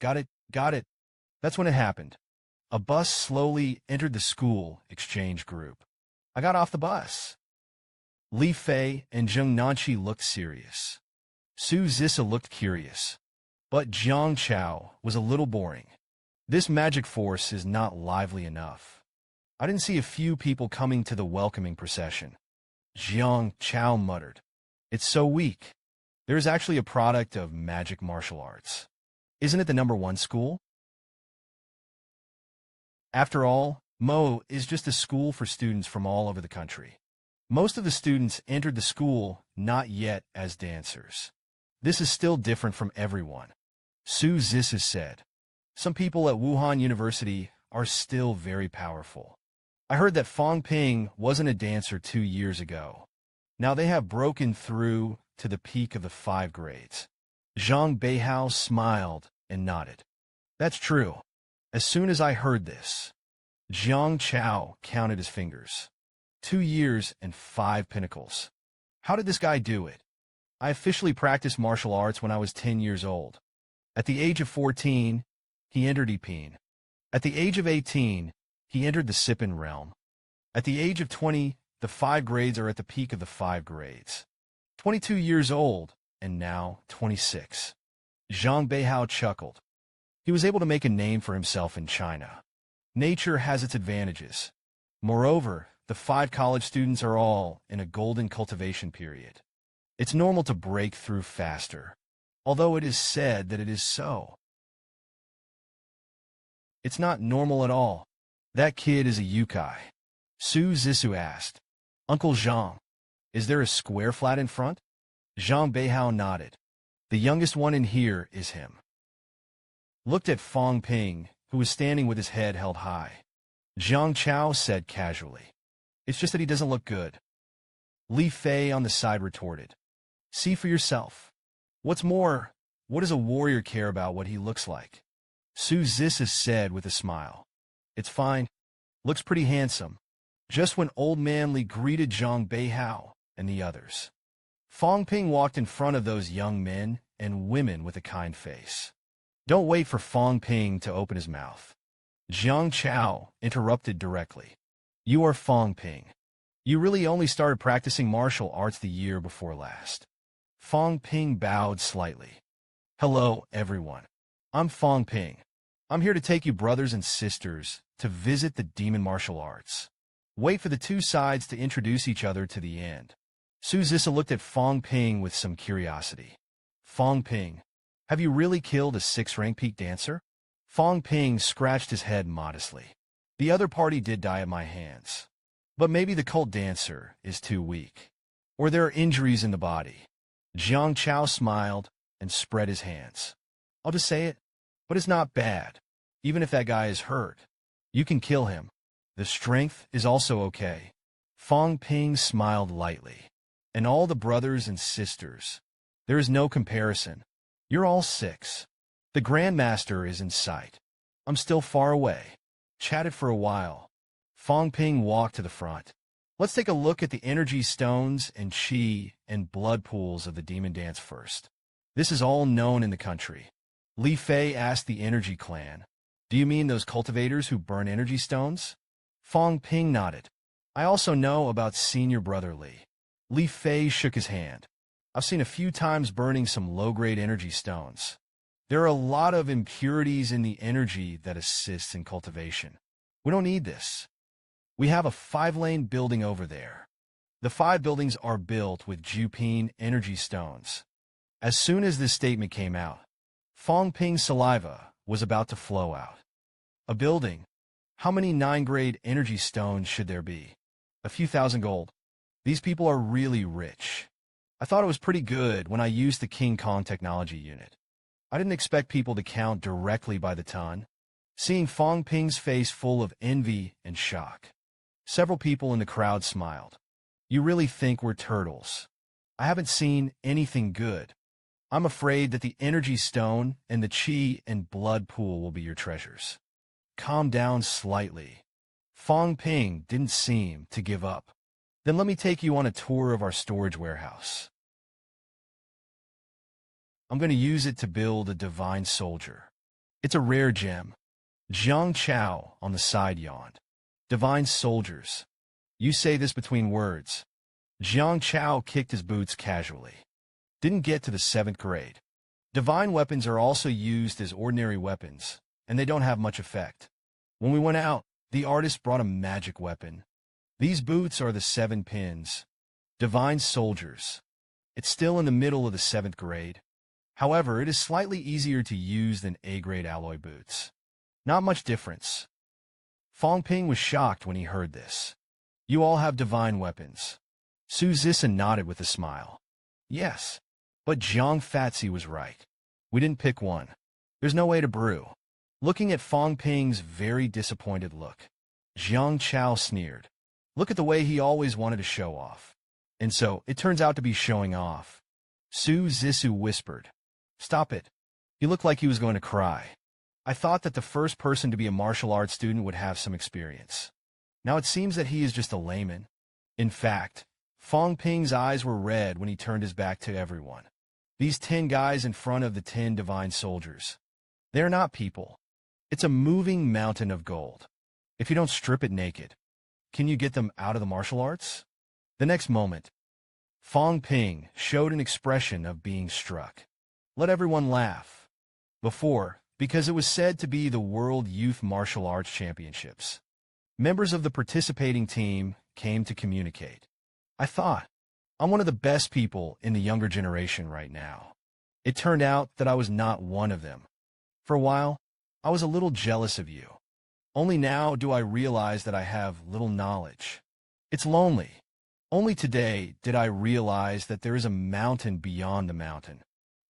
Speaker 1: Got it, got it. That's when it happened. A bus slowly entered the school exchange group. I got off the bus. Li Fei and Zheng Nanqi looked serious. Su Zissa looked curious. But Jiang Chao was a little boring. This magic force is not lively enough. I didn't see a few people coming to the welcoming procession. Jiang Chao muttered. It's so weak. There's actually a product of magic martial arts. Isn't it the #1 school? After all, Mo is just a school for students from all over the country. Most of the students entered the school not yet as dancers. This is still different from everyone. Su Zissa said. Some people at Wuhan University are still very powerful. I heard that Fang Ping wasn't a dancer 2 years ago. Now they have broken through to the peak of the 5 grades. Zhang Beihao smiled and nodded. That's true. As soon as I heard this, Jiang Chao counted his fingers. 2 years and 5 pinnacles. How did this guy do it? I officially practiced martial arts when I was 10 years old. At the age of 14, he entered Epine. At the age of 18, he entered the Sipin realm. At the age of 20, the 5 grades are at the peak of the 5 grades. 22 years old, and now 26. Zhang Beihao chuckled. He was able to make a name for himself in China. Nature has its advantages. Moreover, the 5 college students are all in a golden cultivation period. It's normal to break through faster, although it is said that it is so. It's not normal at all. That kid is a yukai. Su Zissou asked. Uncle Zhang, is there a square flat in front? Zhang Beihao nodded. The youngest one in here is him. Looked at Fang Ping, who was standing with his head held high. Jiang Chao said casually. It's just that he doesn't look good. Li Fei on the side retorted. See for yourself. What's more, what does a warrior care about what he looks like? Su Zissa said with a smile. It's fine. Looks pretty handsome. Just when Old Man Li greeted Zhang Beihao and the others, Fang Ping walked in front of those young men and women with a kind face. Don't wait for Fang Ping to open his mouth. Jiang Chao interrupted directly. You are Fang Ping. You really only started practicing martial arts the year before last. Fang Ping bowed slightly. Hello, everyone. I'm Fang Ping. I'm here to take you brothers and sisters to visit the demon martial arts. Wait for the 2 sides to introduce each other to the end. Su Zissa looked at Fang Ping with some curiosity. Fang Ping, have you really killed a 6-rank peak dancer? Fang Ping scratched his head modestly. The other party did die at my hands. But maybe the cult dancer is too weak. Or there are injuries in the body. Jiang Chao smiled and spread his hands. I'll just say it, but it's not bad. Even if that guy is hurt, you can kill him. The strength is also okay. Fang Ping smiled lightly. And all the brothers and sisters. There is no comparison. You're all 6. The Grandmaster is in sight. I'm still far away. Chatted for a while. Fang Ping walked to the front. Let's take a look at the energy stones and chi and blood pools of the demon dance first. This is all known in the country. Li Fei asked the energy clan. Do you mean those cultivators who burn energy stones? Fang Ping nodded. I also know about senior brother Li. Li Fei shook his hand. I've seen a few times burning some low-grade energy stones. There are a lot of impurities in the energy that assists in cultivation. We don't need this. We have a 5-lane building over there. The 5 buildings are built with Jupine energy stones. As soon as this statement came out, Fang Ping's saliva was about to flow out. A building? How many 9-grade energy stones should there be? A few thousand gold. These people are really rich. I thought it was pretty good when I used the King Kong technology unit. I didn't expect people to count directly by the ton. Seeing Fang Ping's face full of envy and shock, several people in the crowd smiled. You really think we're turtles? I haven't seen anything good. I'm afraid that the energy stone and the chi and blood pool will be your treasures. Calm down slightly. Fang Ping didn't seem to give up. Then let me take you on a tour of our storage warehouse. I'm going to use it to build a divine soldier. It's a rare gem. Jiang Chao on the side yawned. Divine soldiers. You say this between words. Jiang Chao kicked his boots casually. Didn't get to the 7th grade. Divine weapons are also used as ordinary weapons, and they don't have much effect. When we went out, the artist brought a magic weapon. These boots are the 7 pins. Divine soldiers. It's still in the middle of the 7th grade. However, it is slightly easier to use than A-grade alloy boots. Not much difference. Fang Ping was shocked when he heard this. You all have divine weapons. Su Zissa nodded with a smile. Yes. But Zhang Fatsi was right. We didn't pick one. There's no way to brew. Looking at Fang Ping's very disappointed look, Jiang Chao sneered. Look at the way he always wanted to show off. And so, it turns out to be showing off. Su Zissou whispered. Stop it. He looked like he was going to cry. I thought that the first person to be a martial arts student would have some experience. Now it seems that he is just a layman. In fact, Fang Ping's eyes were red when he turned his back to everyone. These 10 guys in front of the 10 divine soldiers. They're not people. It's a moving mountain of gold. If you don't strip it naked, can you get them out of the martial arts? The next moment, Fang Ping showed an expression of being struck. Let everyone laugh. Because it was said to be the World Youth Martial Arts Championships. Members of the participating team came to communicate. I thought, I'm one of the best people in the younger generation right now. It turned out that I was not one of them. For a while, I was a little jealous of you. Only now do I realize that I have little knowledge. It's lonely. Only today did I realize that there is a mountain beyond the mountain.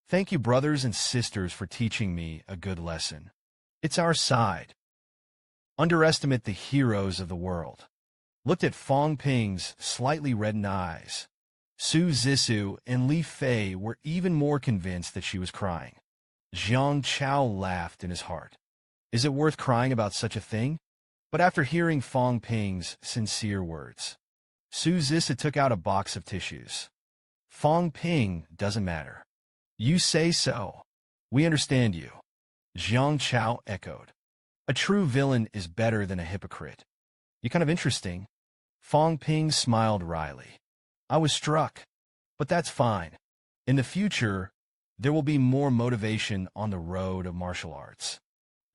Speaker 1: Thank you, brothers and sisters, for teaching me a good lesson. It's our side. Underestimate the heroes of the world. Looked at Fang Ping's slightly reddened eyes. Su Zissou and Li Fei were even more convinced that she was crying. Jiang Chao laughed in his heart. Is it worth crying about such a thing? But after hearing Fang Ping's sincere words, Su Zissa took out a box of tissues. Fang Ping, doesn't matter. You say so. We understand you. Jiang Chao echoed. A true villain is better than a hypocrite. You're kind of interesting. Fang Ping smiled wryly. I was struck. But that's fine. In the future, there will be more motivation on the road of martial arts.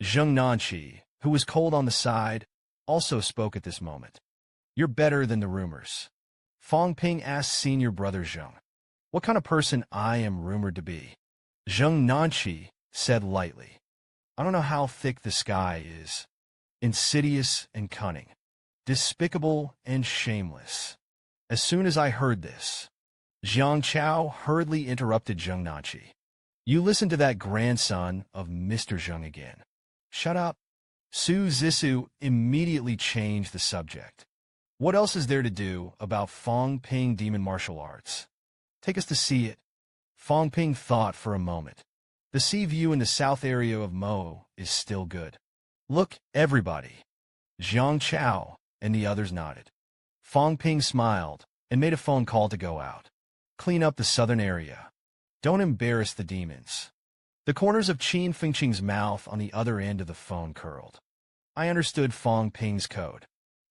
Speaker 1: Zheng Nanqi, who was cold on the side, also spoke at this moment. You're better than the rumors. Fang Ping asked senior brother Zheng. What kind of person I am rumored to be? Zheng Nanqi said lightly. I don't know how thick the sky is. Insidious and cunning. Despicable and shameless. As soon as I heard this, Jiang Chao hurriedly interrupted Zheng Nanqi. You listen to that grandson of Mr. Zheng again. Shut up. Su Zissou immediately changed the subject. What else is there to do about Fang Ping demon martial arts? Take us to see it. Fang Ping thought for a moment. The sea view in the south area of Mo is still good. Look, everybody. Jiang Chao and the others nodded. Fang Ping smiled and made a phone call to go out. Clean up the southern area. Don't embarrass the demons. The corners of Qin Fengqing's mouth on the other end of the phone curled. I understood Fang Ping's code.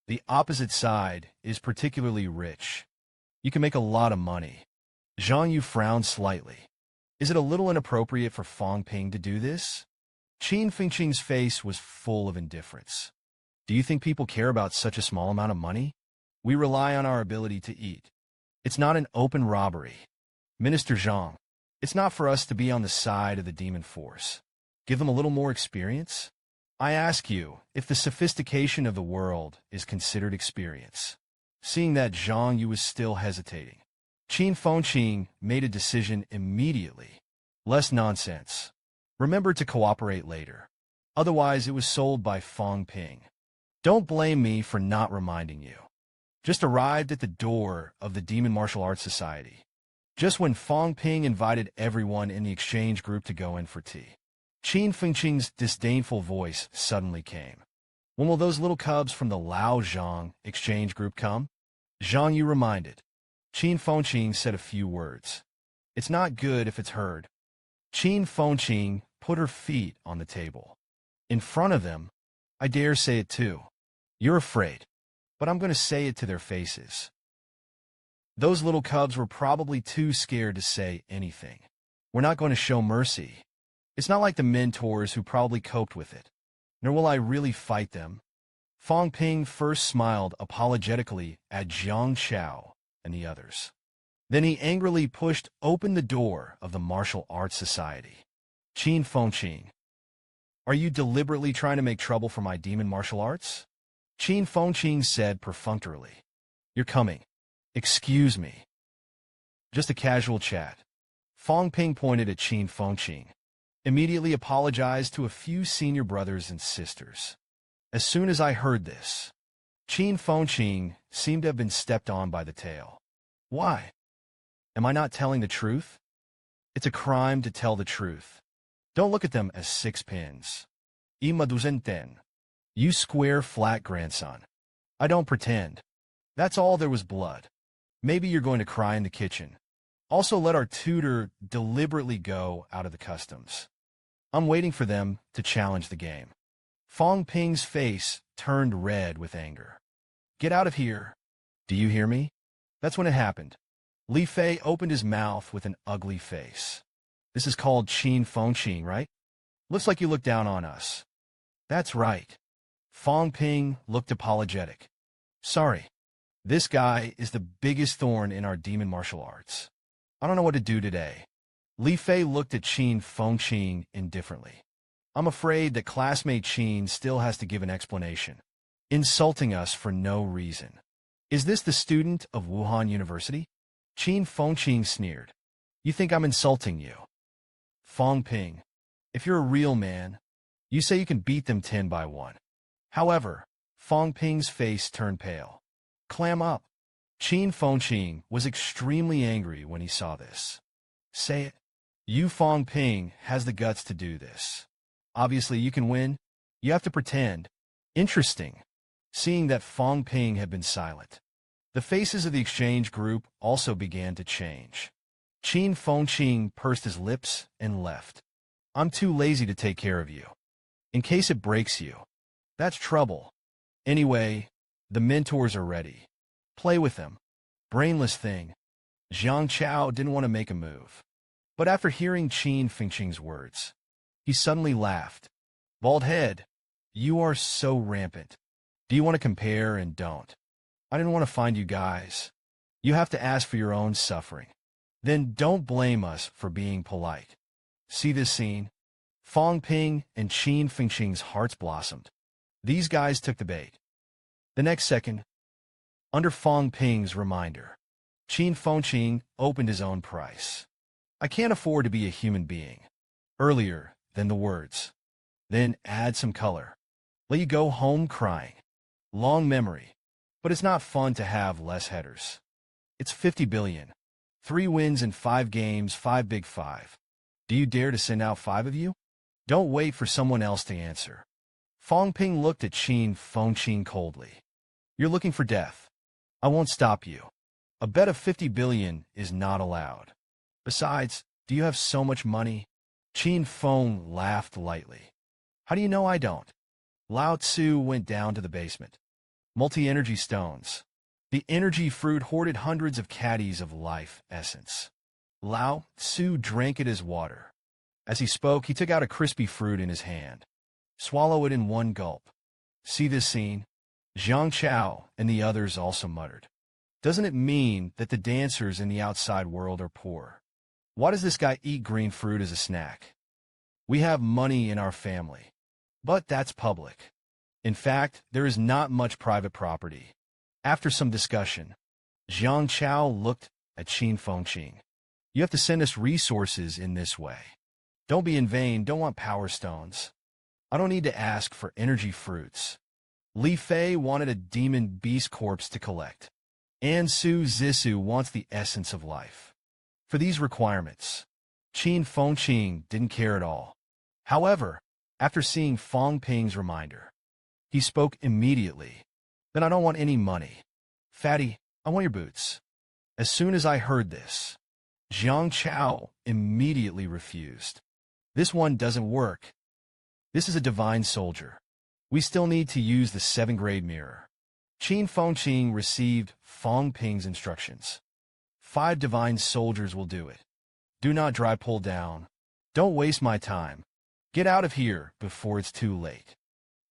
Speaker 1: The opposite side is particularly rich. You can make a lot of money. Zhang Yu frowned slightly. Is it a little inappropriate for Fang Ping to do this? Qin Fengqing's face was full of indifference. Do you think people care about such a small amount of money? We rely on our ability to eat. It's not an open robbery. Minister Zhang, it's not for us to be on the side of the demon force. Give them a little more experience? I ask you if the sophistication of the world is considered experience. Seeing that Zhang Yu was still hesitating, Qin Fengqing made a decision immediately. Less nonsense. Remember to cooperate later. Otherwise, it was sold by Fang Ping. Don't blame me for not reminding you. Just arrived at the door of the Demon Martial Arts Society. Just when Fang Ping invited everyone in the exchange group to go in for tea. Qin Fengqing's disdainful voice suddenly came. When will those little cubs from the Lao Zhang exchange group come? Zhang Yu reminded. Qin Fengqing said a few words. It's not good if it's heard. Qin Fengqing put her feet on the table. In front of them, I dare say it too. You're afraid, but I'm going to say it to their faces. Those little cubs were probably too scared to say anything. We're not going to show mercy. It's not like the mentors who probably coped with it. Nor will I really fight them. Fang Ping first smiled apologetically at Jiang Chao and the others. Then he angrily pushed open the door of the Martial Arts Society. Qin Fengqing, are you deliberately trying to make trouble for my demon martial arts? Qin Fengqing said perfunctorily. You're coming. Excuse me. Just a casual chat. Fang Ping pointed at Qin Fengqing, immediately apologized to a few senior brothers and sisters. As soon as I heard this, Qin Fengqing seemed to have been stepped on by the tail. Why? Am I not telling the truth? It's a crime to tell the truth. Don't look at them as six pins. Imaduzenten. You square flat grandson. I don't pretend. That's all there was blood. Maybe you're going to cry in the kitchen. Also let our tutor deliberately go out of the customs. I'm waiting for them to challenge the game. Fang Ping's face turned red with anger. Get out of here. Do you hear me? That's when it happened. Li Fei opened his mouth with an ugly face. This is called Qin Fengqing, right? Looks like you look down on us. That's right. Fang Ping looked apologetic. Sorry. This guy is the biggest thorn in our demon martial arts. I don't know what to do today. Li Fei looked at Qin Fengqing indifferently. I'm afraid that classmate Qin still has to give an explanation. Insulting us for no reason. Is this the student of Wuhan University? Qin Fengqing sneered. You think I'm insulting you? Fang Ping, if you're a real man, you say you can beat them 10 by 1. However, Fang Ping's face turned pale. Clam up. Qin Fengqing was extremely angry when he saw this. Say it. You Fang Ping has the guts to do this. Obviously you can win. You have to pretend. Interesting. Seeing that Fang Ping had been silent, the faces of the exchange group also began to change. Qin Fengqing pursed his lips and left. I'm too lazy to take care of you. In case it breaks you. That's trouble. Anyway, the mentors are ready. Play with them. Brainless thing. Jiang Chao didn't want to make a move. But after hearing Qin Fengqing's words, he suddenly laughed. Bald head, you are so rampant. Do you want to compare and don't? I didn't want to find you guys. You have to ask for your own suffering. Then don't blame us for being polite. See this scene? Fang Ping and Qin Fengqing's hearts blossomed. These guys took the bait. The next second, under Fang Ping's reminder, Qin Fengqing opened his own price. I can't afford to be a human being. Earlier than the words. Then add some color. Let you go home crying. Long memory. But it's not fun to have less headers. It's 50 billion. 3 wins in 5 games, 5 big 5. Do you dare to send out 5 of you? Don't wait for someone else to answer. Fang Ping looked at Qin Fengqing coldly. You're looking for death. I won't stop you. A bet of 50 billion is not allowed. Besides, do you have so much money? Qin Feng laughed lightly. How do you know I don't? Lao Tzu went down to the basement. Multi-energy stones. The energy fruit hoarded hundreds of caddies of life essence. Lao Tzu drank it as water. As he spoke, he took out a crispy fruit in his hand. Swallow it in one gulp. See this scene? Jiang Chao and the others also muttered. Doesn't it mean that the dancers in the outside world are poor? Why does this guy eat green fruit as a snack? We have money in our family. But that's public. In fact, there is not much private property. After some discussion, Jiang Chao looked at Qin Fengqing. You have to send us resources in this way. Don't be in vain, don't want power stones. I don't need to ask for energy fruits. Li Fei wanted a demon beast corpse to collect. And Su Zissou wants the essence of life. For these requirements, Qin Fengqing didn't care at all. However, after seeing Fang Ping's reminder, he spoke immediately. Then I don't want any money. Fatty, I want your boots. As soon as I heard this, Jiang Chao immediately refused. This one doesn't work. This is a divine soldier. We still need to use the 7th grade mirror. Qin Fengqing received Fang Ping's instructions. 5 divine soldiers will do it. Do not dry pull down. Don't waste my time. Get out of here before it's too late.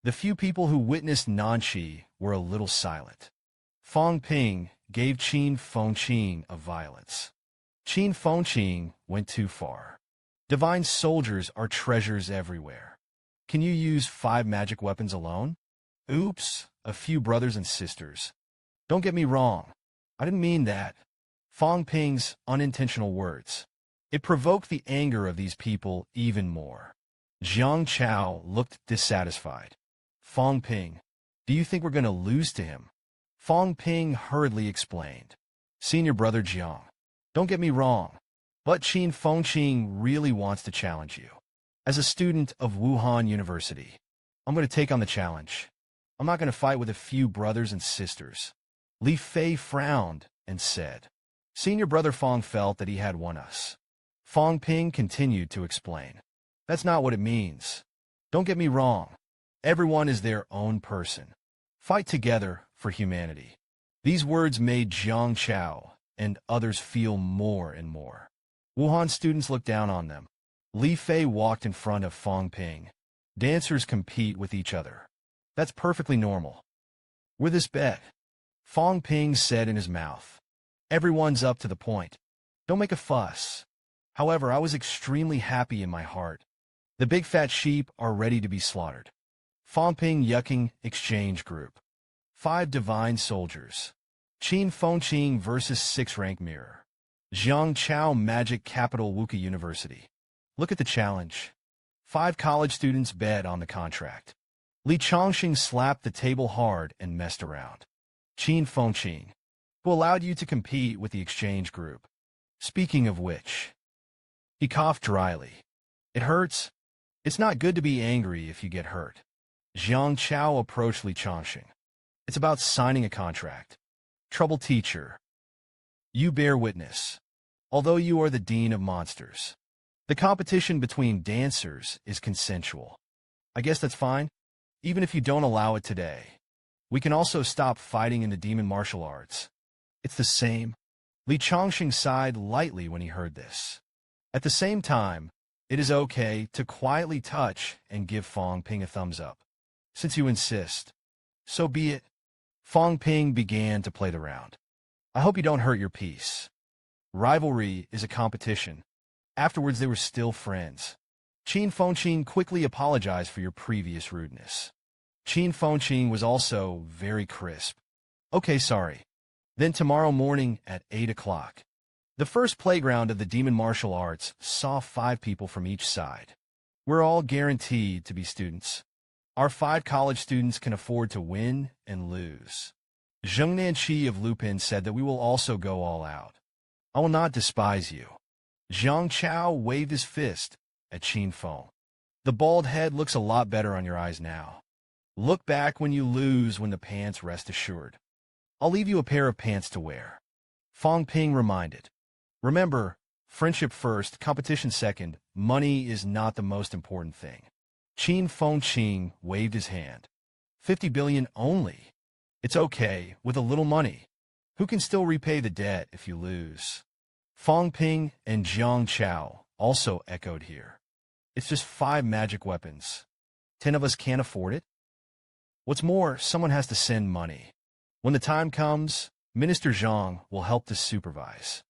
Speaker 1: The few people who witnessed Nanqi were a little silent. Fang Ping gave Qin Fengqing a violence. Qin Fengqing went too far. Divine soldiers are treasures everywhere. Can you use 5 magic weapons alone? Oops, a few brothers and sisters. Don't get me wrong. I didn't mean that. Fang Ping's unintentional words. It provoked the anger of these people even more. Jiang Chao looked dissatisfied. Fang Ping, do you think we're going to lose to him? Fang Ping hurriedly explained. Senior brother Jiang, don't get me wrong, but Qin Fengqing really wants to challenge you. As a student of Wuhan University, I'm going to take on the challenge. I'm not going to fight with a few brothers and sisters. Li Fei frowned and said. Senior brother Fang felt that he had won us. Fang Ping continued to explain. That's not what it means. Don't get me wrong. Everyone is their own person. Fight together for humanity. These words made Jiang Chao and others feel more and more. Wuhan students looked down on them. Li Fei walked in front of Fang Ping. Dancers compete with each other. That's perfectly normal. We're this bet. Fang Ping said in his mouth. Everyone's up to the point. Don't make a fuss. However, I was extremely happy in my heart. The big fat sheep are ready to be slaughtered. Fang Ping yucking exchange group. 5 divine soldiers. Qin Fengqing versus 6th rank mirror. Jiang Chao Magic Capital Wuka University. Look at the challenge. 5 college students bet on the contract. Li Chongqing slapped the table hard and messed around. Qin Fengqing, who allowed you to compete with the exchange group. Speaking of which, he coughed dryly. It hurts. It's not good to be angry if you get hurt. Jiang Chao approached Li Chongqing. It's about signing a contract. Trouble teacher. You bear witness. Although you are the dean of monsters, the competition between dancers is consensual. I guess that's fine, even if you don't allow it today. We can also stop fighting in the demon martial arts. It's the same. Li Chongqing sighed lightly when he heard this. At the same time, it is okay to quietly touch and give Fang Ping a thumbs up. Since you insist, so be it. Fang Ping began to play the round. I hope you don't hurt your peace. Rivalry is a competition. Afterwards, they were still friends. Qin Fengqing quickly apologized for your previous rudeness. Qin Fengqing was also very crisp. Okay, sorry. Then tomorrow morning at 8 o'clock. The first playground of the demon martial arts saw 5 people from each side. We're all guaranteed to be students. Our 5 college students can afford to win and lose. Zheng Nanqi of Lupin said that we will also go all out. I will not despise you. Jiang Chao waved his fist at Qin Feng. The bald head looks a lot better on your eyes now. Look back when you lose when the pants rest assured. I'll leave you a pair of pants to wear. Fang Ping reminded. Remember, friendship first, competition second, money is not the most important thing. Qin Fengqing waved his hand. 50 billion only. It's okay, with a little money. Who can still repay the debt if you lose? Fang Ping and Jiang Chao also echoed here. It's just 5 magic weapons. 10 of us can't afford it. What's more, someone has to send money. When the time comes, Minister Zhang will help to supervise.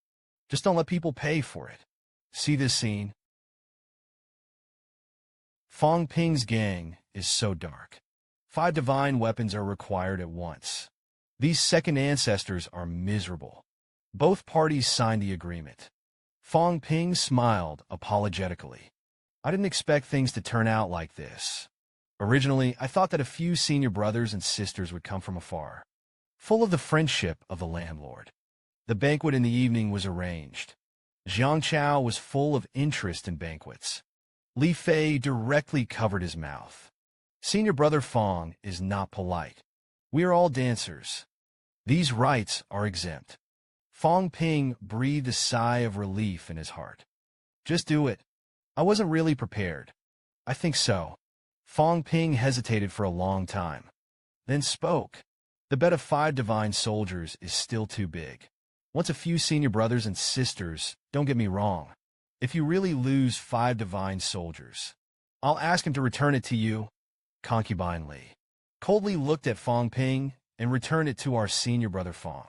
Speaker 1: Just don't let people pay for it. See this scene? Fang Ping's gang is so dark. 5 divine weapons are required at once. These second ancestors are miserable. Both parties signed the agreement. Fang Ping smiled apologetically. I didn't expect things to turn out like this. Originally, I thought that a few senior brothers and sisters would come from afar, full of the friendship of the landlord. The banquet in the evening was arranged. Jiang Chao was full of interest in banquets. Li Fei directly covered his mouth. Senior brother Fang is not polite. We are all dancers. These rites are exempt. Fang Ping breathed a sigh of relief in his heart. Just do it. I wasn't really prepared. I think so. Fang Ping hesitated for a long time, then spoke. The bet of 5 divine soldiers is still too big. Once a few senior brothers and sisters, don't get me wrong. If you really lose 5 divine soldiers, I'll ask him to return it to you. Concubine Li coldly looked at Fang Ping and returned it to our senior brother Fang.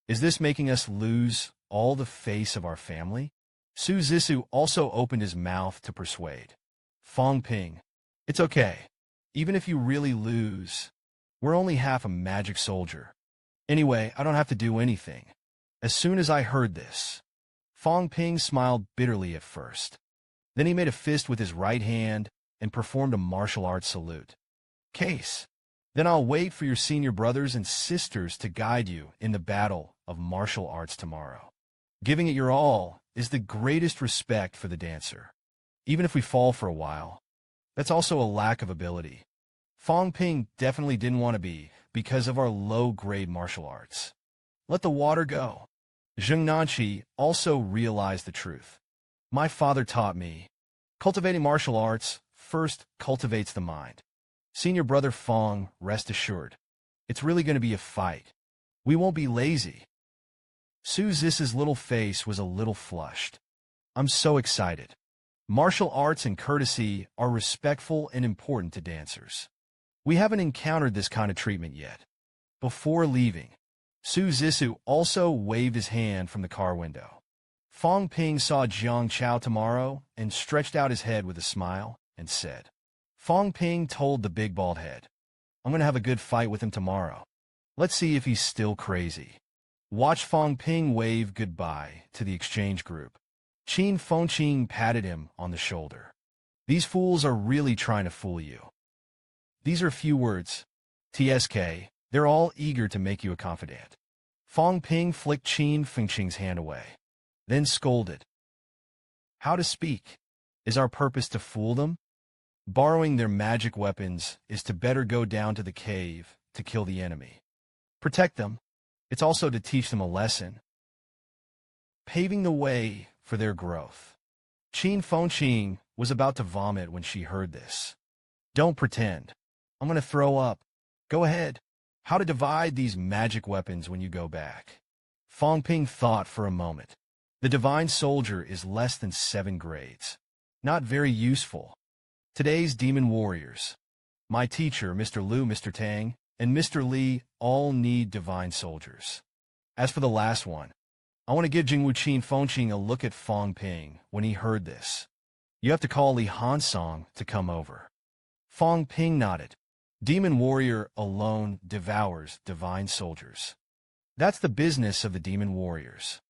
Speaker 1: Is this making us lose all the face of our family? Su Zissou also opened his mouth to persuade. Fang Ping, it's okay. Even if you really lose, we're only half a magic soldier. Anyway, I don't have to do anything. As soon as I heard this, Fang Ping smiled bitterly at first. Then he made a fist with his right hand and performed a martial arts salute. Case. Then I'll wait for your senior brothers and sisters to guide you in the battle of martial arts tomorrow. Giving it your all is the greatest respect for the dancer. Even if we fall for a while, that's also a lack of ability. Fang Ping definitely didn't want to be because of our low-grade martial arts. Let the water go. Zheng Nanqi also realized the truth. My father taught me, cultivating martial arts first cultivates the mind. Senior brother Fang, rest assured, it's really going to be a fight. We won't be lazy. Su Ziss's little face was a little flushed. I'm so excited. Martial arts and courtesy are respectful and important to dancers. We haven't encountered this kind of treatment yet. Before leaving, Su Zissou also waved his hand from the car window. Fang Ping saw Jiang Chao tomorrow and stretched out his head with a smile and said, Fang Ping told the big bald head, I'm going to have a good fight with him tomorrow. Let's see if he's still crazy. Watch Fang Ping wave goodbye to the exchange group. Qin Fengqing patted him on the shoulder. These fools are really trying to fool you. These are few words. TSK, they're all eager to make you a confidant. Fang Ping flicked Qin Fengqing's hand away, then scolded. How to speak? Is our purpose to fool them? Borrowing their magic weapons is to better go down to the cave to kill the enemy. Protect them. It's also to teach them a lesson. Paving the way for their growth. Qin Fengqing was about to vomit when she heard this. Don't pretend. I'm going to throw up. Go ahead. How to divide these magic weapons when you go back. Fang Ping thought for a moment. The divine soldier is less than 7 grades. Not very useful. Today's demon warriors. My teacher, Mr. Liu, Mr. Tang, and Mr. Li all need divine soldiers. As for the last one, I want to give Jingwu Qin Fengqing a look at Fang Ping when he heard this. You have to call Li Hansong to come over. Fang Ping nodded. Demon warrior alone devours divine soldiers. That's the business of the demon warriors.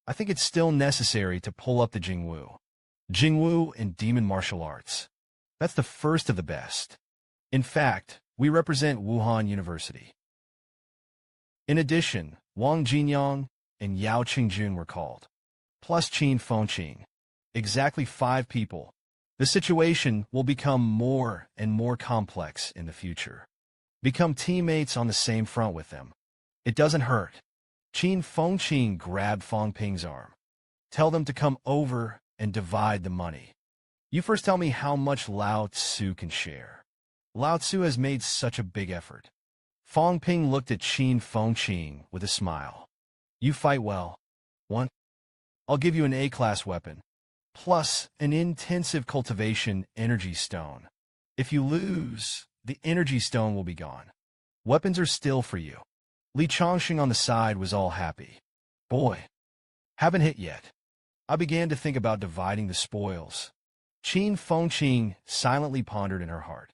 Speaker 1: I think it's still necessary to pull up the Jingwu. Jingwu and demon martial arts. That's the first of the best. In fact, we represent Wuhan University. In addition, Wang Jinyang and Yao Qingjun were called. Plus Qin Fengqing. Exactly 5 people. The situation will become more and more complex in the future. Become teammates on the same front with them. It doesn't hurt. Qin Fengqing grabbed Fang Ping's arm. Tell them to come over and divide the money. You first tell me how much Lao Tzu can share. Lao Tzu has made such a big effort. Fang Ping looked at Qin Fengqing with a smile. You fight well. 1. I'll give you an A-class weapon, plus an intensive cultivation energy stone. If you lose, the energy stone will be gone. Weapons are still for you. Li Chongqing on the side was all happy. Boy, haven't hit yet. I began to think about dividing the spoils. Qin Fengqing silently pondered in her heart.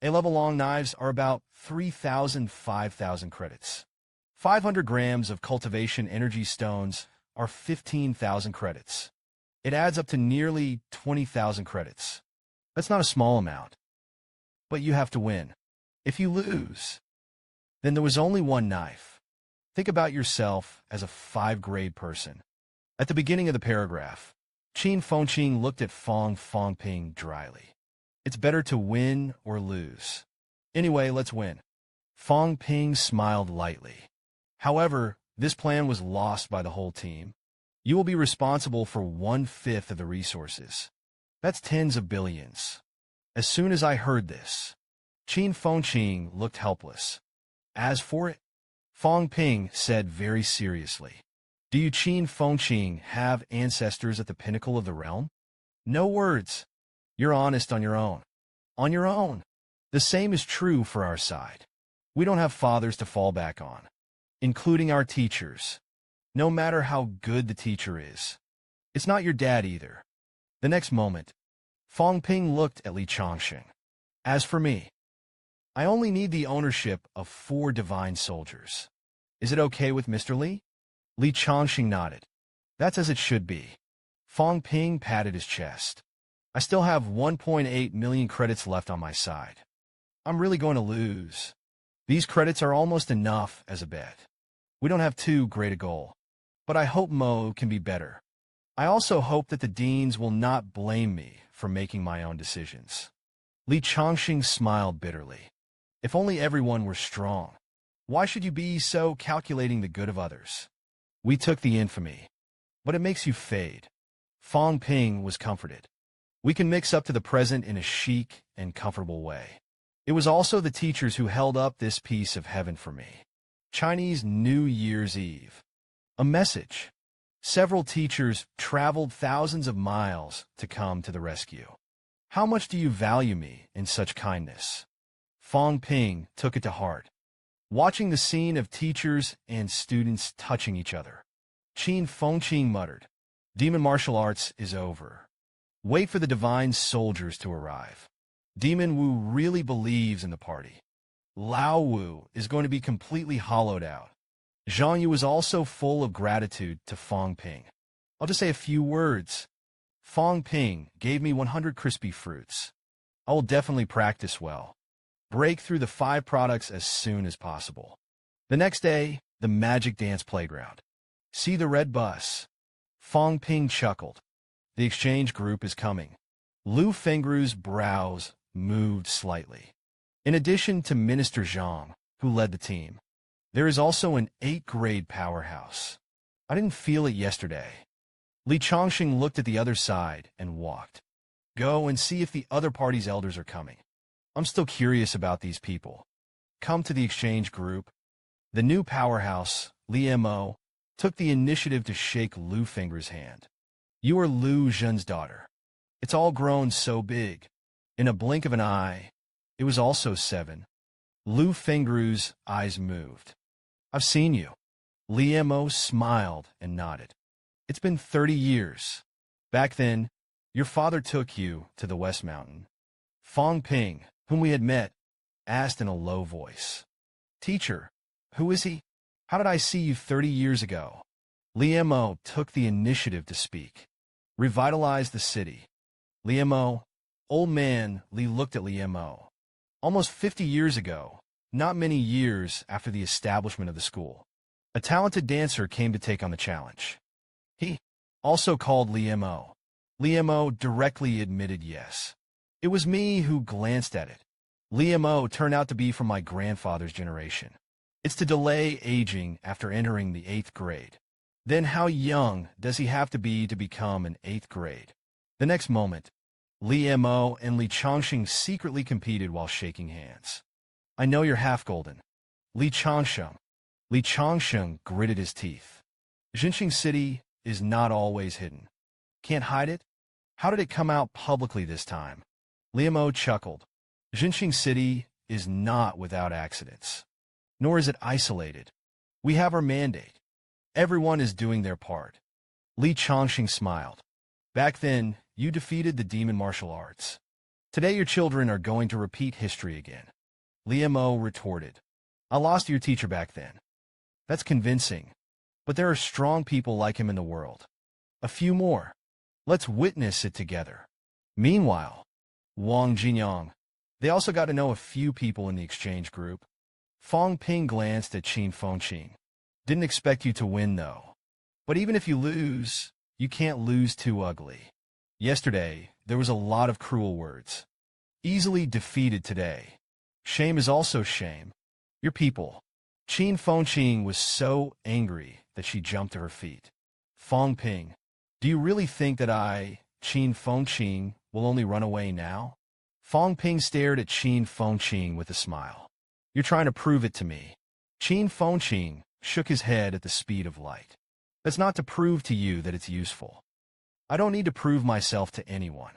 Speaker 1: A-level long knives are about 5,000 credits. 500 grams of cultivation energy stones are 15,000 credits. It adds up to nearly 20,000 credits. That's not a small amount. But you have to win. If you lose, then there was only one knife. Think about yourself as a 5-grade person. At the beginning of the paragraph, Qin Fengqing looked at Fang Ping dryly. It's better to win or lose. Anyway, let's win. Fang Ping smiled lightly. However, this plan was lost by the whole team. You will be responsible for 1/5 of the resources. That's tens of billions. As soon as I heard this, Qin Fengqing looked helpless. As for it, Fang Ping said very seriously, "Do you Qin Fengqing have ancestors at the pinnacle of the realm?" No words. You're honest on your own. On your own. The same is true for our side. We don't have fathers to fall back on, including our teachers. No matter how good the teacher is. It's not your dad either. The next moment, Fang Ping looked at Li Changsheng. As for me, I only need the ownership of 4 divine soldiers. Is it okay with Mr. Li? Li Changsheng nodded. That's as it should be. Fang Ping patted his chest. I still have 1.8 million credits left on my side. I'm really going to lose. These credits are almost enough as a bet. We don't have too great a goal, but I hope Mo can be better. I also hope that the deans will not blame me for making my own decisions. Li Changxing smiled bitterly. If only everyone were strong. Why should you be so calculating the good of others? We took the infamy, but it makes you fade. Fang Ping was comforted. We can mix up to the present in a chic and comfortable way. It was also the teachers who held up this piece of heaven for me. Chinese New Year's Eve. A message. Several teachers traveled thousands of miles to come to the rescue. How much do you value me in such kindness? Fang Ping took it to heart. Watching the scene of teachers and students touching each other, Qin Fengqing muttered, "Demon martial arts is over. Wait for the divine soldiers to arrive." Demon Wu really believes in the party. Lao Wu is going to be completely hollowed out. Zhang Yu is also full of gratitude to Fang Ping. I'll just say a few words. Fang Ping gave me 100 crispy fruits. I will definitely practice well. Break through the 5 products as soon as possible. The next day, the magic dance playground. See the red bus. Fang Ping chuckled. The exchange group is coming. Lu Fengru's brows moved slightly. In addition to Minister Zhang, who led the team, there is also an 8th grade powerhouse. I didn't feel it yesterday. Li Changxing looked at the other side and walked. Go and see if the other party's elders are coming. I'm still curious about these people. Come to the exchange group. The new powerhouse, Li Mo, took the initiative to shake Lu Fengru's hand. You are Lu Zhen's daughter. It's all grown so big. In a blink of an eye, it was also 7. Lu Fengru's eyes moved. I've seen you. Li Mo smiled and nodded. It's been 30 years. Back then, your father took you to the West Mountain. Fang Ping, whom we had met, asked in a low voice. Teacher, who is he? How did I see you 30 years ago? Li Mo took the initiative to speak. Revitalize the city. Li Mo, old man Li looked at Li Mo. Almost 50 years ago, not many years after the establishment of the school, a talented dancer came to take on the challenge. He, also called Li Mo. Li Mo directly admitted yes. It was me who glanced at it. Li Mo turned out to be from my grandfather's generation. It's to delay aging after entering the 8th grade. Then how young does he have to become an 8th grade? The next moment, Li Mo and Li Changxing secretly competed while shaking hands. I know you're half golden. Li Changsheng. Li Changsheng gritted his teeth. Jinxing City is not always hidden. Can't hide it? How did it come out publicly this time? Li Mo chuckled. Jinxing City is not without accidents. Nor is it isolated. We have our mandate. Everyone is doing their part. Li Changxing smiled. Back then, you defeated the demon martial arts. Today your children are going to repeat history again. Li Mo retorted. I lost to your teacher back then. That's convincing. But there are strong people like him in the world. A few more. Let's witness it together. Meanwhile, Wang Jinyang. They also got to know a few people in the exchange group. Fang Ping glanced at Qin Fengqing. Didn't expect you to win, though. But even if you lose, you can't lose too ugly. Yesterday, there was a lot of cruel words. Easily defeated today. Shame is also shame. Your people. Qin Fengqing was so angry that she jumped to her feet. Fang Ping, do you really think that I, Qin Fengqing, will only run away now? Fang Ping stared at Qin Fengqing with a smile. You're trying to prove it to me. Qin Fengqing shook his head at the speed of light. That's not to prove to you that it's useful. I don't need to prove myself to anyone.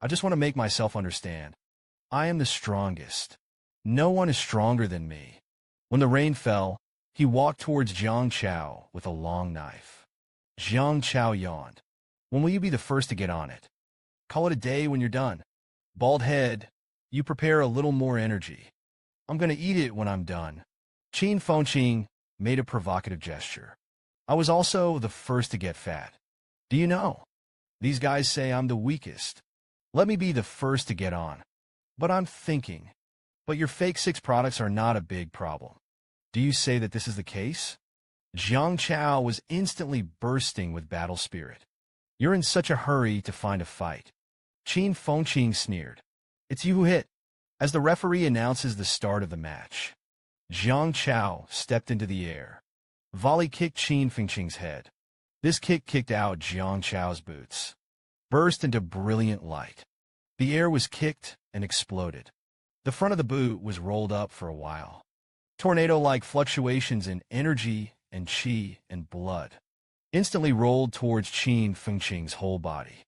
Speaker 1: I just want to make myself understand. I am the strongest. No one is stronger than me. When the rain fell, he walked towards Jiang Chao with a long knife. Jiang Chao yawned. When will you be the first to get on it? Call it a day when you're done. Bald head, you prepare a little more energy. I'm going to eat it when I'm done. Qin Fengqing made a provocative gesture. I was also the first to get fat. Do you know? These guys say I'm the weakest. Let me be the first to get on. But I'm thinking. But your fake 6 products are not a big problem. Do you say that this is the case? Jiang Chao was instantly bursting with battle spirit. You're in such a hurry to find a fight. Qin Fengqing sneered. It's you who hit. As the referee announces the start of the match, Jiang Chao stepped into the air. Volley kicked Qin Fengqing's head. This kick kicked out Jiang Chao's boots. Burst into brilliant light. The air was kicked and exploded. The front of the boot was rolled up for a while. Tornado-like fluctuations in energy and qi and blood instantly rolled towards Qin Fengqing's whole body.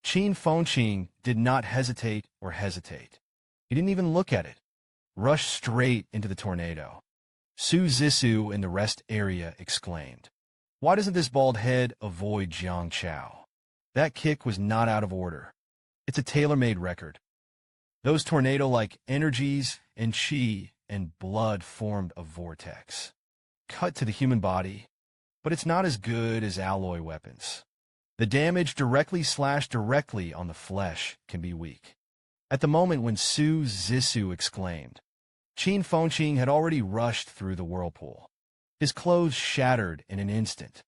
Speaker 1: Qin Fengqing did not hesitate. He didn't even look at it. Rushed straight into the tornado. Su Zissou in the rest area exclaimed, "Why doesn't this bald head avoid Jiang Chao? That kick was not out of order. It's a tailor-made record." Those tornado-like energies and qi and blood formed a vortex. Cut to the human body, but it's not as good as alloy weapons. The damage slashed directly on the flesh can be weak. At the moment when Su Zissou exclaimed, Qin Fengqing had already rushed through the whirlpool. His clothes shattered in an instant.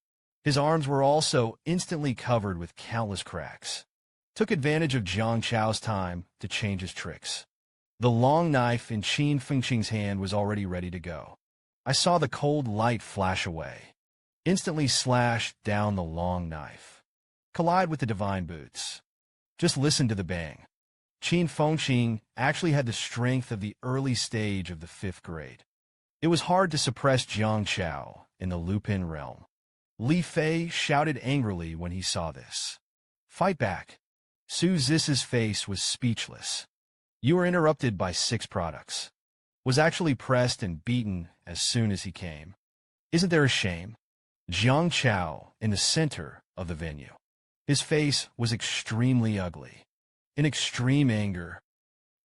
Speaker 1: His arms were also instantly covered with countless cracks. Took advantage of Jiang Chao's time to change his tricks. The long knife in Qin Fengqing's hand was already ready to go. I saw the cold light flash away. Instantly slashed down the long knife. Collide with the divine boots. Just listen to the bang. Qin Fengqing actually had the strength of the early stage of the 5th grade. It was hard to suppress Jiang Chao in the Lupin realm. Li Fei shouted angrily when he saw this. Fight back. Su Ziss's face was speechless. You were interrupted by 6 products. Was actually pressed and beaten as soon as he came. Isn't there a shame? Jiang Chao in the center of the venue. His face was extremely ugly. In extreme anger.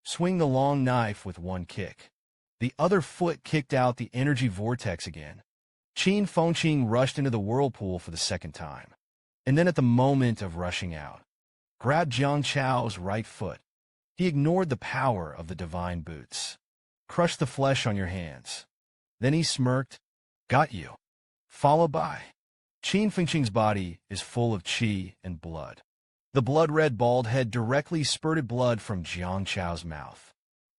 Speaker 1: Swing the long knife with one kick. The other foot kicked out the energy vortex again. Qin Fengqing rushed into the whirlpool for the 2nd time. And then at the moment of rushing out, grabbed Jiang Chao's right foot. He ignored the power of the divine boots. Crushed the flesh on your hands. Then he smirked. Got you. Followed by. Qin Fengqing's body is full of qi and blood. The blood-red bald head directly spurted blood from Jiang Chao's mouth.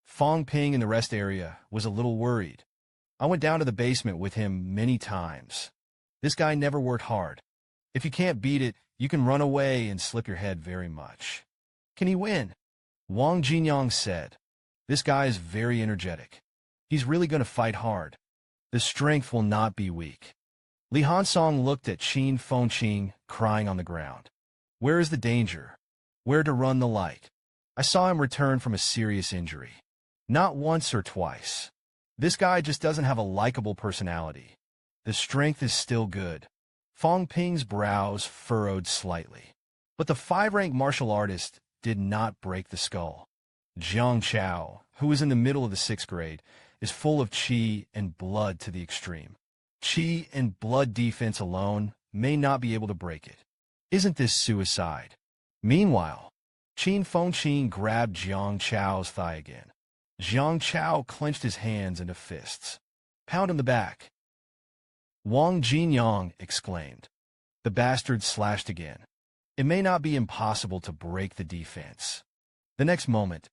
Speaker 1: Fang Ping in the rest area was a little worried. I went down to the basement with him many times. This guy never worked hard. If you can't beat it, you can run away and slip your head very much. Can he win? Wang Jinyang said. This guy is very energetic. He's really going to fight hard. The strength will not be weak. Li Hansong looked at Qin Fengqing crying on the ground. Where is the danger? Where to run the light? I saw him return from a serious injury. Not once or twice. This guy just doesn't have a likable personality. The strength is still good. Fang Ping's brows furrowed slightly. But the 5-rank martial artist did not break the skull. Jiang Chao, who was in the middle of the 6th grade, is full of qi and blood to the extreme. Qi and blood defense alone may not be able to break it. Isn't this suicide? Meanwhile, Qin Fengqing grabbed Jiang Chao's thigh again. Jiang Chao clenched his hands into fists. Pound him the back. Wang Jinyang exclaimed. The bastard slashed again. It may not be impossible to break the defense. The next moment,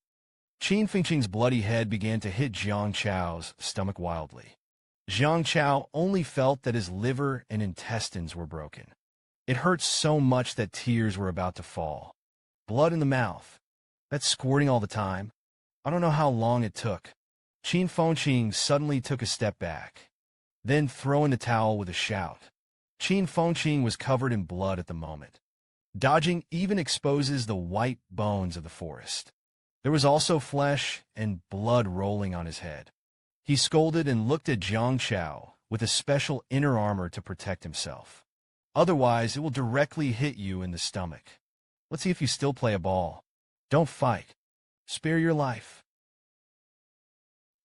Speaker 1: Qin Fengqing's bloody head began to hit Jiang Chao's stomach wildly. Jiang Chao only felt that his liver and intestines were broken. It hurt so much that tears were about to fall. Blood in the mouth. That's squirting all the time. I don't know how long it took. Qin Fengqing suddenly took a step back, then throwing the towel with a shout. Qin Fengqing was covered in blood at the moment. Dodging even exposes the white bones of the forest. There was also flesh and blood rolling on his head. He scolded and looked at Jiang Chao with a special inner armor to protect himself. Otherwise, it will directly hit you in the stomach. Let's see if you still play a ball. Don't fight. Spare your life.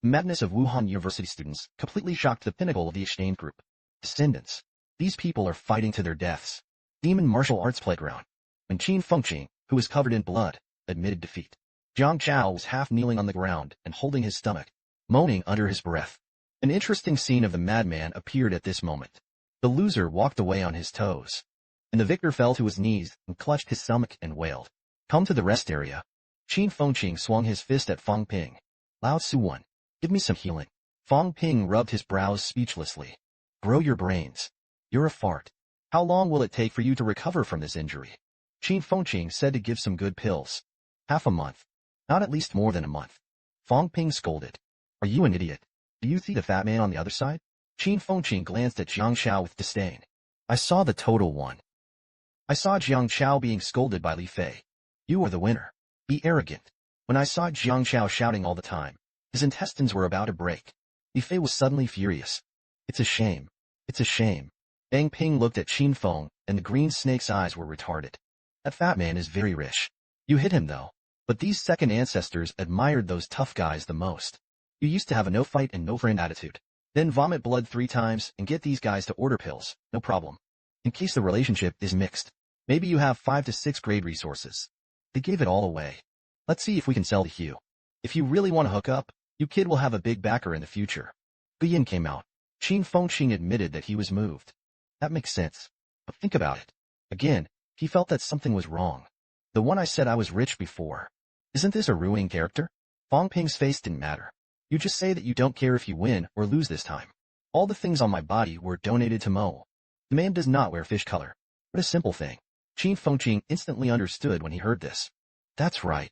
Speaker 2: Madness of Wuhan University students completely shocked the pinnacle of the exchange group. Descendants. These people are fighting to their deaths. Demon martial arts playground. When Qin Fengqing, who was covered in blood, admitted defeat. Jiang Chao was half kneeling on the ground and holding his stomach, moaning under his breath. An interesting scene of the madman appeared at this moment. The loser walked away on his toes, and the victor fell to his knees and clutched his stomach and wailed. Come to the rest area. Qin Fengqing swung his fist at Fang Ping. Lao Su won. Give me some healing. Fang Ping rubbed his brows speechlessly. Grow your brains. You're a fart. How long will it take for you to recover from this injury? Qin Fengqing said to give some good pills. Half a month. Not at least more than a month. Fang Ping scolded. Are you an idiot? Do you see the fat man on the other side? Qin Fengqing glanced at Jiang Chao with disdain. I saw the total one. I saw Jiang Chao being scolded by Li Fei. You are the winner. Be arrogant. When I saw Jiang Chao shouting all the time, his intestines were about to break. Li Fei was suddenly furious. It's a shame. It's a shame. Bang Ping looked at Qin Feng, and the green snake's eyes were retarded. That fat man is very rich. You hit him though. But these second ancestors admired those tough guys the most. You used to have a no-fight and no-friend attitude. Then vomit blood 3 times and get these guys to order pills, no problem. In case the relationship is mixed, maybe you have 5 to 6 grade resources. They gave it all away. Let's see if we can sell to Hugh. If you really want to hook up, you kid will have a big backer in the future. Guyan came out. Qin Fengqing admitted that he was moved. That makes sense. But think about it. Again, he felt that something was wrong. The one I said I was rich before. Isn't this a ruining character? Fang Ping's face didn't matter. You just say that you don't care if you win or lose this time. All the things on my body were donated to Mo. The man does not wear fish color. What a simple thing. Qin Fengqing instantly understood when he heard this. That's right.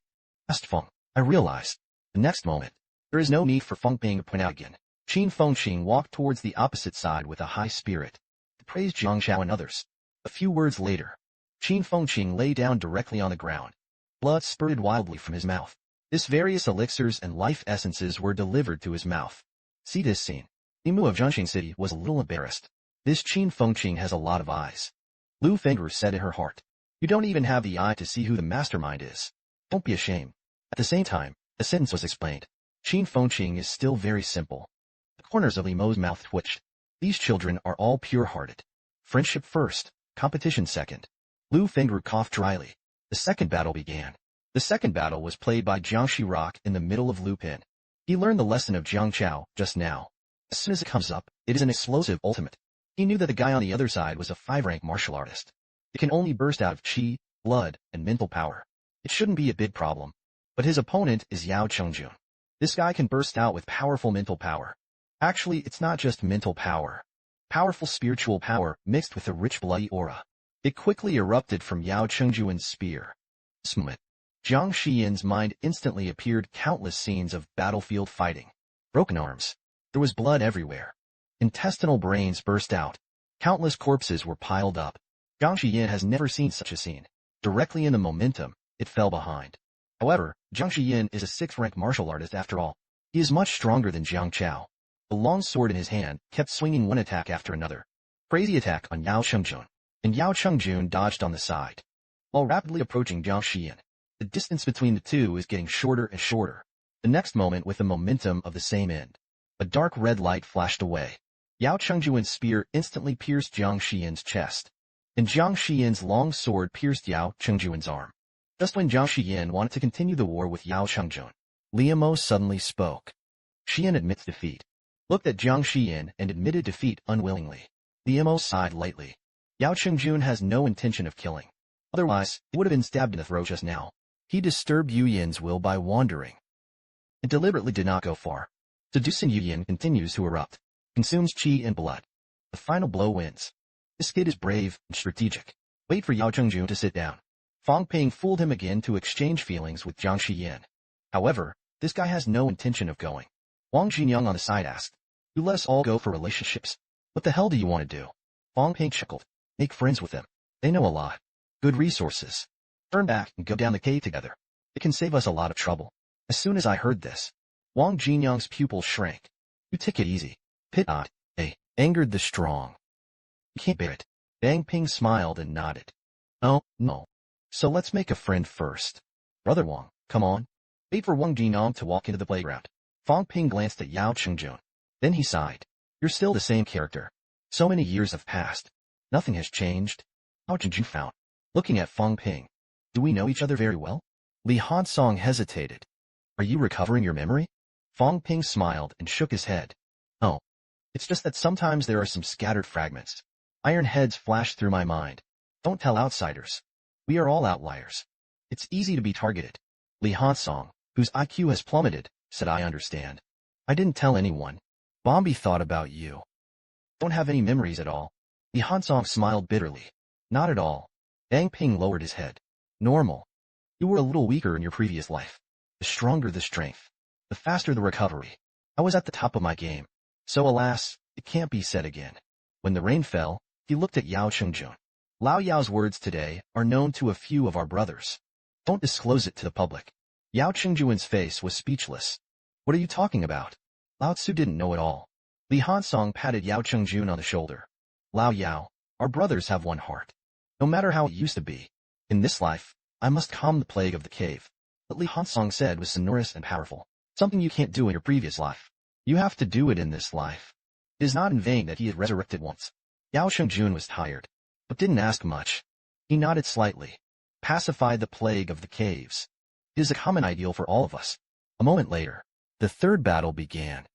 Speaker 2: Asked Feng. I realized. The next moment. There is no need for Fang Ping to point out again. Qin Fengqing walked towards the opposite side with a high spirit, to praise Jiang Chao and others. A few words later, Qin Fengqing lay down directly on the ground. Blood spurted wildly from his mouth. This various elixirs and life essences were delivered to his mouth. See this scene. Imu of Zhangxing City was a little embarrassed. This Qin Fengqing has a lot of eyes. Lu Fengru said in her heart. You don't even have the eye to see who the mastermind is. Don't be ashamed. At the same time, a sentence was explained. Qin Fengqing is still very simple. The corners of Li Mo's mouth twitched. These children are all pure-hearted. Friendship first, competition second. Lu Fengru coughed dryly. The second battle began. The second battle was played by Jiang Shirak in the middle of Lu Pin. He learned the lesson of Jiang Chao just now. As soon as it comes up, it is an explosive ultimate. He knew that the guy on the other side was a 5-rank martial artist. It can only burst out of chi, blood, and mental power. It shouldn't be a big problem. But his opponent is Yao Chengjun. This guy can burst out with powerful mental power. Actually, it's not just mental power. Powerful spiritual power mixed with a rich bloody aura. It quickly erupted from Yao Chengjun's spear. This moment, Jiang Xian's mind instantly appeared countless scenes of battlefield fighting. Broken arms. There was blood everywhere. Intestinal brains burst out. Countless corpses were piled up. Jiang Xian has never seen such a scene. Directly in the momentum, it fell behind. However, Jiang Xian is a 6th-rank martial artist after all. He is much stronger than Jiang Chao. The long sword in his hand kept swinging one attack after another. Crazy attack on Yao Chengjun. And Yao Chengjun dodged on the side. While rapidly approaching Jiang Xian, the distance between the two is getting shorter and shorter. The next moment with the momentum of the same end. A dark red light flashed away. Yao Chengjun's spear instantly pierced Jiang Xian's chest. And Jiang Xian's long sword pierced Yao Chengjun's arm. Just when Jiang Xian wanted to continue the war with Yao Chengjun, Liamo suddenly spoke. Xian admits defeat. Looked at Jiang Xian and admitted defeat unwillingly. Liamo sighed lightly. Yao Chengjun has no intention of killing. Otherwise, he would have been stabbed in the throat just now. He disturbed Yu Yin's will by wandering. It deliberately did not go far. Seducing Yu Yin continues to erupt. Consumes chi and blood. The final blow wins. This kid is brave and strategic. Wait for Yao Chengjun to sit down. Fang Ping fooled him again to exchange feelings with Jiang Xian. However, This guy has no intention of going. Wang Jinyang on the side asked, "You let us all go for relationships? What the hell do you want to do?" Fang Ping chuckled. "Make friends with them. They know a lot. Good resources. Turn back and go down the cave together. It can save us a lot of trouble." As soon as I heard this, Wang Jinyang's pupils shrank. "You take it easy. Pit not, eh?"
Speaker 1: Angered the strong.
Speaker 2: "You can't bear it." Fang Ping smiled and nodded. "Oh, no. So let's make a friend first. Brother Wang, come on." Wait for Wang Jinyang to walk into the playground. Fang Ping glanced at Yao Chengjun. Then he sighed. "You're still the same character. So many years have passed. Nothing has changed." Yao Chengjun frowned, looking at Fang Ping. "Do we know each other very well?"
Speaker 1: Li Hansong hesitated.
Speaker 2: "Are you recovering your memory?" Fang Ping smiled and shook his head. "Oh. It's just that sometimes there are some scattered fragments. Iron heads flash through my mind. Don't tell outsiders. We are all outliers. It's easy to be targeted." Li Hansong, whose IQ has plummeted, said, "I understand. I didn't tell anyone."
Speaker 1: Bombi thought about you.
Speaker 2: "Don't have any memories at all." Li Hansong smiled bitterly. "Not at all." Fang Ping lowered his head. "Normal. You were a little weaker in your previous life. The stronger the strength, the faster the recovery. I was at the top of my game. So alas, it can't be said again." When the rain fell, he looked at Yao Chengjun. "Lao Yao's words today are known to a few of our brothers. Don't disclose it to the public." Yao Chengjun's face was speechless. "What are you talking about? Lao Tzu didn't know it all." Li Hansong patted Yao Chengjun on the shoulder. "Lao Yao, our brothers have one heart. No matter how it used to be. In this life, I must calm the plague of the cave." What Li Hansong said was sonorous and powerful. Something you can't do in your previous life. You have to do it in this life. It is not in vain that he had resurrected once. Yao Chengjun was tired, but didn't ask much. He nodded slightly. Pacify the plague of the caves. It is a common ideal for all of us. A moment later,
Speaker 1: The third battle began.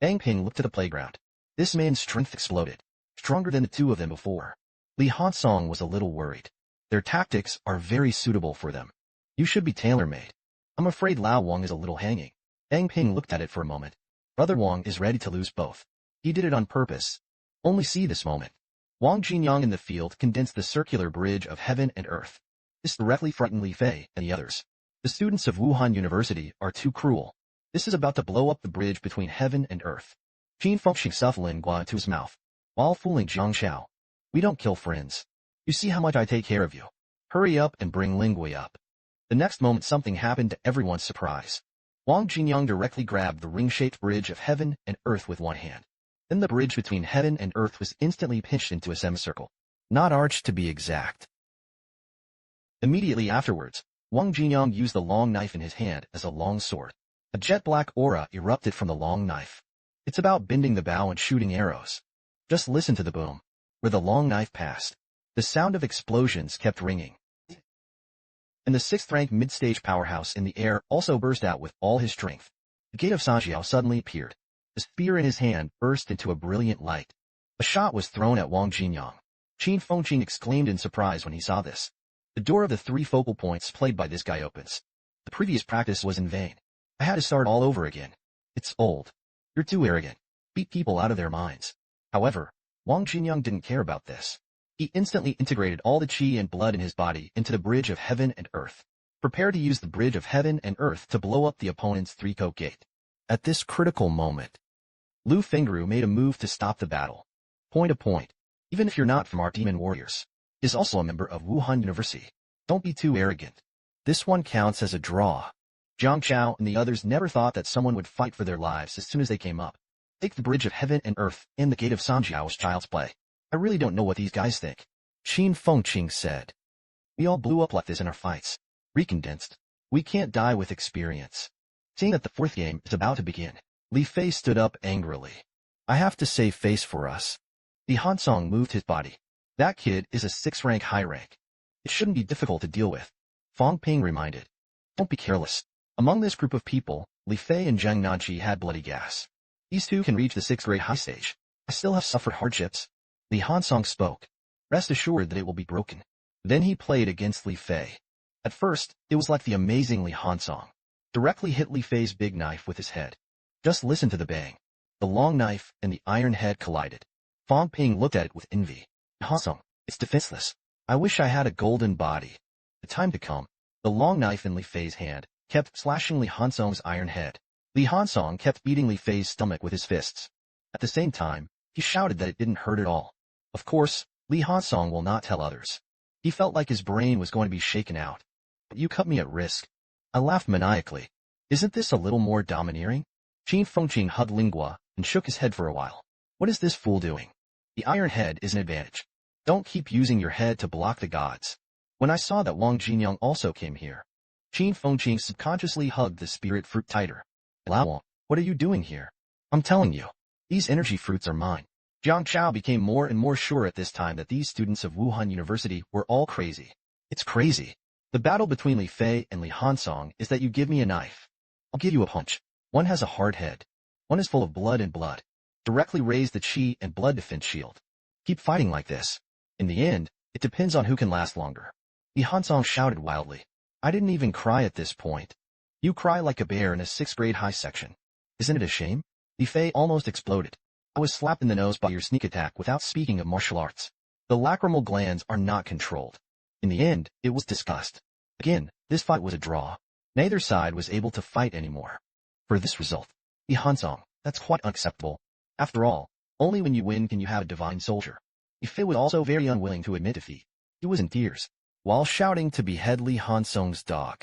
Speaker 2: Fang Ping looked at the playground. This man's strength exploded, stronger than the two of them before. Li Hansong was a little worried. Their tactics are very suitable for them. You should be tailor-made. I'm afraid Lao Wang is a little hanging. Fang Ping looked at it for a moment. Brother Wang is ready to lose both. He did it on purpose. Only see this moment. Wang Jinyang in the field condensed the circular bridge of heaven and earth. This directly frightened Li Fei and the others. The students of Wuhan University are too cruel. This is about to blow up the bridge between heaven and earth. Qin Fengxing stuffed lingua into his mouth, while fooling Jiang Xiao. "We don't kill friends. You see how much I take care of you. Hurry up and bring Lingui up." The next moment something happened to everyone's surprise. Wang Jinyang directly grabbed the ring-shaped bridge of heaven and earth with one hand. Then the bridge between heaven and earth was instantly pinched into a semicircle.
Speaker 1: Not arched to be exact.
Speaker 2: Immediately afterwards, Wang Jinyang used the long knife in his hand as a long sword. A jet-black aura erupted from the long knife. It's about bending the bow and shooting arrows. Just listen to the boom. Where the long knife passed, the sound of explosions kept ringing. And the sixth-rank mid-stage powerhouse in the air also burst out with all his strength. The gate of Sanjiao suddenly appeared. The spear in his hand burst into a brilliant light. A shot was thrown at Wang Jinyang. Qin Fengxing exclaimed in surprise when he saw this. The door of the three focal points played by this guy opens. The previous practice was in vain. I had to start all over again. It's old. You're too arrogant. Beat people out of their minds. However, Wang Jinyang didn't care about this. He instantly integrated all the qi and blood in his body into the bridge of heaven and earth. Prepare to use the bridge of heaven and earth to blow up the opponent's three-coat gate.
Speaker 1: At this critical moment,
Speaker 2: Lu Fengru made a move to stop the battle. Point to point. Even if you're not from our demon warriors, he is also a member of Wuhan University. Don't be too arrogant.
Speaker 1: this one counts as a draw.
Speaker 2: Jiang Xiao and the others never thought that someone would fight for their lives as soon as they came up. Take the bridge of heaven and earth and the gate of Sanjiao as child's play. I really don't know what these guys think.
Speaker 1: Qin Fengxing said.
Speaker 2: We all blew up like this in our fights. Recondensed. We can't die with experience. Seeing that the fourth game is about to begin, Li Fei stood up angrily.
Speaker 1: I have to save face for us.
Speaker 2: Li Hansong moved his body. That kid is a 6-rank high rank. It shouldn't be difficult to deal with. Fang Ping reminded. Don't be careless. Among this group of people, Li Fei and Zhang Nanqi had bloody gas. These two can reach the 6th grade high stage. I still have suffered hardships. Li Hansong spoke. Rest assured that it will be broken. Then he played against Li Fei. At first, it was like the amazing Li Hansong. Directly hit Li Fei's big knife with his head. Just listen to the bang. The long knife and the iron head collided. Fang Ping looked at it with envy. Hansong, it's defenseless. I wish I had a golden body. The time to come. The long knife in Li Fei's hand kept slashing Li Hansong's iron head. Li Hansong kept beating Li Fei's stomach with his fists. At the same time, he shouted that it didn't hurt at all. Of course, Li Hansong will not tell others. He felt like his brain was going to be shaken out. But you cut me at risk. I laughed maniacally. Isn't this a little more domineering? Qin Fengqing hugged Lingua and shook his head for a while. What is this fool doing? The iron head is an advantage. Don't keep using your head to block the gods. When I saw that Wang Jinyang also came here, Qin Fengqing subconsciously hugged the spirit fruit tighter. Lao, what are you doing here? I'm telling you, these energy fruits are mine. Jiang Chao became more and more sure at this time that these students of Wuhan University were all crazy. It's crazy. The battle between Li Fei and Li Hansong is that you give me a knife. I'll give you a punch. One has a hard head. One is full of blood and blood. Directly raise the chi and blood defense shield. Keep fighting like this. In the end, it depends on who can last longer. Li Hansong shouted wildly. I didn't even cry at this point. You cry like a bear in a 6th grade high section. Isn't it a shame? Li Fei almost exploded. I was slapped in the nose by your sneak attack without speaking of martial arts. The lacrimal glands are not controlled. In the end, it was discussed. Again, this fight was a draw. Neither side was able to fight anymore. For this result, Li Hansong, that's quite unacceptable. After all, only when you win can you have a divine soldier. Li Fei was also very unwilling to admit defeat. He was in tears, while shouting to behead Li Hansong's dog.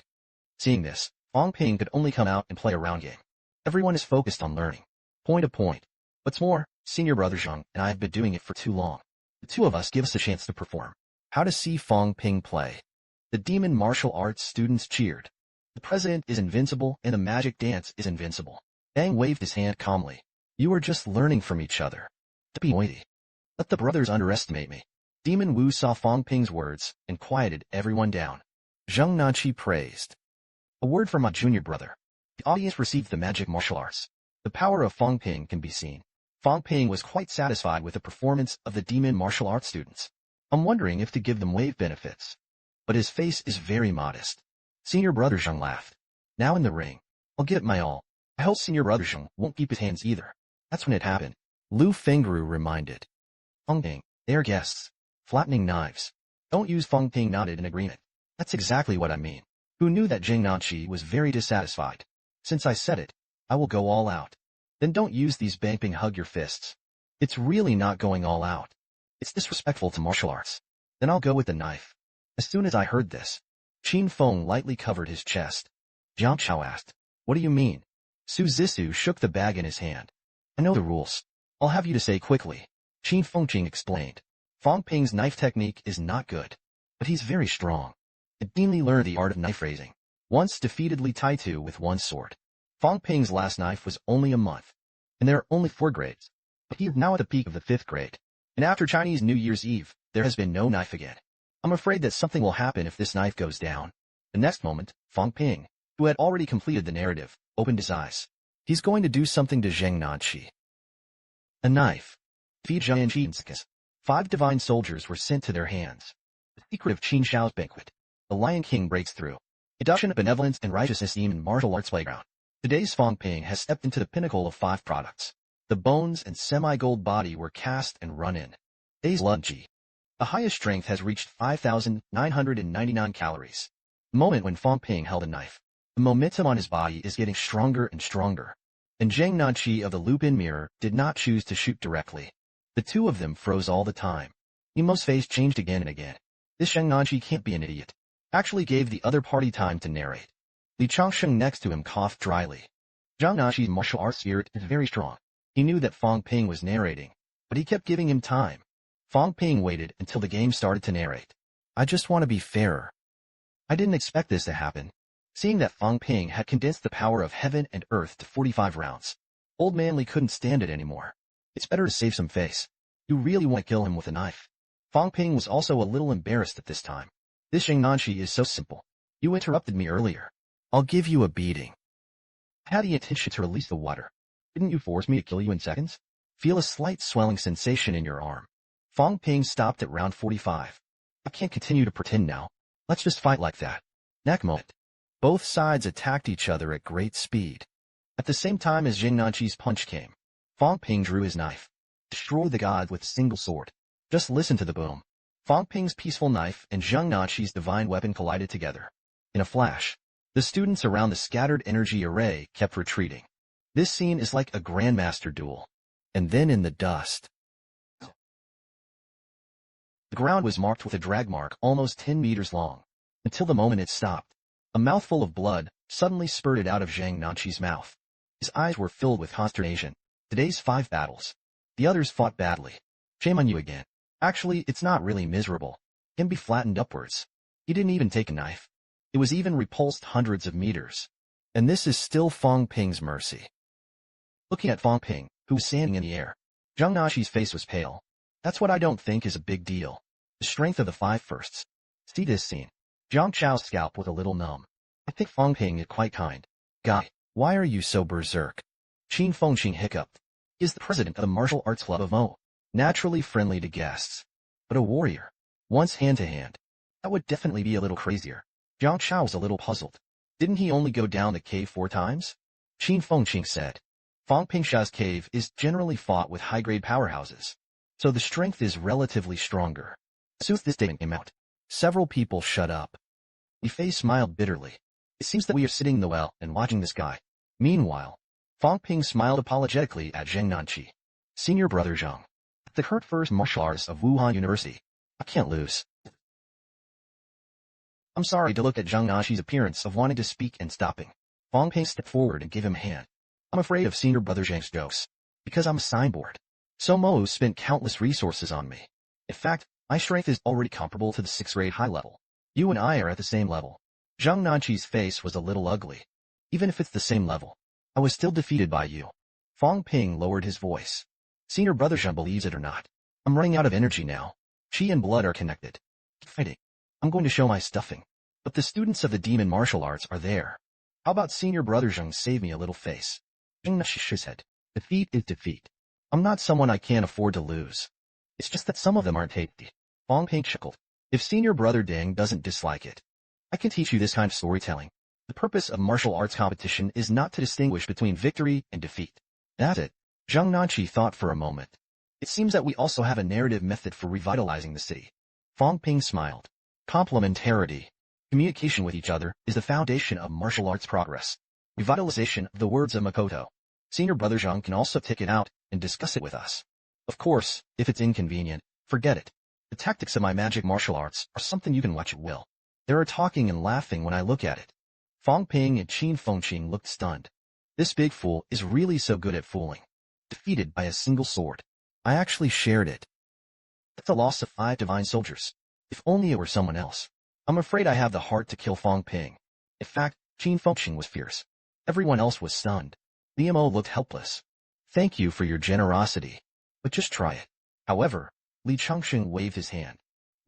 Speaker 2: Seeing this, Fang Ping could only come out and play a round game. Everyone is focused on learning. Point to point. What's more, senior brother Zhang and I have been doing it for too long. The two of us give us a chance to perform. How to see Fang Ping play. The demon martial arts students cheered. The president is invincible and the magic dance is invincible. Dang waved his hand calmly. You are just learning from each other. To be moity. Let the brothers underestimate me. Demon Wu saw Fang Ping's words and quieted everyone down. Zhang Nanqi praised. A word from my junior brother. The audience received the magic martial arts. The power of Fang Ping can be seen. Fang Ping was quite satisfied with the performance of the demon martial arts students. I'm wondering if to give them wave benefits. But his face is very modest. Senior brother Zhang laughed. Now in the ring, I'll give it my all. I hope senior brother Zhang won't keep his hands either. That's when it happened. Lu Fengru reminded. Fang Ping, they are guests. Flattening knives. Don't use. Fang Ping nodded in agreement. That's exactly what I mean. Who knew that Zhang Nanqi was very dissatisfied? Since I said it, I will go all out. Then don't use these bangping hug your fists. It's really not going all out. It's disrespectful to martial arts. Then I'll go with the knife. As soon as I heard this, Qin Feng lightly covered his chest. Jiang Chao asked, what do you mean? Su Zissou shook the bag in his hand. I know the rules. I'll have you to say quickly. Qin Fengqing explained. Fang Ping's knife technique is not good, but he's very strong. Adinli learned the art of knife raising. Once defeated Li Taitu with one sword. Fang Ping's last knife was only a month, and there are only 4 grades. But he is now at the peak of the 5th grade. And after Chinese New Year's Eve, there has been no knife again. I'm afraid that something will happen if this knife goes down. The next moment, Fang Ping, who had already completed the narrative, opened his eyes. He's going to do something to Zhang Nanqi. A knife. Feed Zhang Nanqi. 5 divine soldiers were sent to their hands. The secret of Qin Shao's banquet. The Lion King breaks through. Induction of benevolence and righteousness in martial arts playground. Today's Fang Ping has stepped into the pinnacle of 5 products. The bones and semi-gold body were cast and run in. Today's lungi. The highest strength has reached 5,999 calories. The moment when Fang Ping held a knife, the momentum on his body is getting stronger and stronger. And Zhang Nanqi of the Lupin Mirror did not choose to shoot directly. The two of them froze all the time. Nemo's face changed again and again. This Zhang Nanqi can't be an idiot. Actually gave the other party time to narrate. Li Changsheng next to him coughed dryly. Zhang Nanqi's martial arts spirit is very strong. He knew that Fang Ping was narrating, but he kept giving him time. Fang Ping waited until the game started to narrate. I just want to be fairer. I didn't expect this to happen. Seeing that Fang Ping had condensed the power of heaven and earth to 45 rounds, Old Man Li couldn't stand it anymore. It's better to save some face. You really want to kill him with a knife. Fang Ping was also a little embarrassed at this time. This Zhang Nanqi is so simple. You interrupted me earlier. I'll give you a beating. I had the intention to release the water. Didn't you force me to kill you in seconds? Feel a slight swelling sensation in your arm. Fang Ping stopped at round 45. I can't continue to pretend now. Let's just fight like that. Next moment. Both sides attacked each other at great speed. At the same time as Zhang Nanqi's punch came, Fang Ping drew his knife. Destroy the god with a single sword. Just listen to the boom. Fang Ping's peaceful knife and Zhang Nanqi's divine weapon collided together. In a flash, The students around the scattered energy array kept retreating. This scene is like a grandmaster duel.
Speaker 1: And then in the dust.
Speaker 2: The ground was marked with a drag mark almost 10 meters long, until the moment it stopped. A mouthful of blood suddenly spurted out of Zhang Nanqi's mouth. His eyes were filled with consternation. Today's 5 battles. The others fought badly. Shame on you again. Actually, it's not really miserable. It can be flattened upwards. He didn't even take a knife. It was even repulsed hundreds of meters.
Speaker 1: And this is still Fang Ping's mercy.
Speaker 2: Looking at Fang Ping, who was standing in the air, Zhang Nanqi's face was pale. That's what I don't think is a big deal. The strength of the 5 firsts. See this scene. Zhang Chao's scalp was a little numb. I think Fang Ping is quite kind.
Speaker 1: Guy, why are you so berserk?
Speaker 2: Qin Fengqing hiccuped. He is the president of the martial arts club of Mo. Naturally friendly to guests. But a warrior. Once hand-to-hand. That would definitely be a little crazier. Zhang Chao was a little puzzled. Didn't he only go down the cave 4 times? Qin Fengqing said. Fang Pingsha's cave is generally fought with high-grade powerhouses, so the strength is relatively stronger. As soon as this statement came out,
Speaker 1: several people shut up.
Speaker 2: Li Fei smiled bitterly. It seems that we are sitting in the well and watching this guy. Meanwhile, Fang Ping smiled apologetically at Zhang Nanqi. Senior brother Zhang. The current first martial artist of Wuhan University. I can't lose. I'm sorry to look at Zhang Nanqi's appearance of wanting to speak and stopping. Fang Ping stepped forward and gave him a hand. I'm afraid of senior brother Zhang's jokes, because I'm a signboard. So Mo spent countless resources on me. In fact, my strength is already comparable to the 6th grade high level. You and I are at the same level. Zhang Nanqi's face was a little ugly. Even if it's the same level, I was still defeated by you. Fang Ping lowered his voice. Senior brother Zhang believes it or not. I'm running out of energy now. Qi and blood are connected. Keep fighting. I'm going to show my stuffing. But the students of the demon martial arts are there. How about senior brother Zhang save me a little face? Zhang Nanqi shook his head. Defeat is defeat. I'm not someone I can't afford to lose. It's just that some of them aren't tasty. Fang Ping chuckled. If senior brother Deng doesn't dislike it, I can teach you this kind of storytelling. The purpose of martial arts competition is not to distinguish between victory and defeat. That's it. Zhang Nanqi thought for a moment. It seems that we also have a narrative method for revitalizing the city. Fang Ping smiled. Complementarity. Communication with each other is the foundation of martial arts progress. Revitalization of the words of Makoto. Senior brother Zhang can also take it out and discuss it with us. Of course, if it's inconvenient, forget it. The tactics of my magic martial arts are something you can watch at will. There are talking and laughing when I look at it. Fang Ping and Qin Fengqing looked stunned. This big fool is really so good at fooling. Defeated by a single sword.
Speaker 1: I actually shared it.
Speaker 2: That's a loss of 5 divine soldiers. If only it were someone else. I'm afraid I have the heart to kill Fang Ping. In fact, Qin Fengqing was fierce. Everyone else was stunned. Liu Mo looked helpless. Thank you for your generosity. But just try it. However, Li Changsheng waved his hand.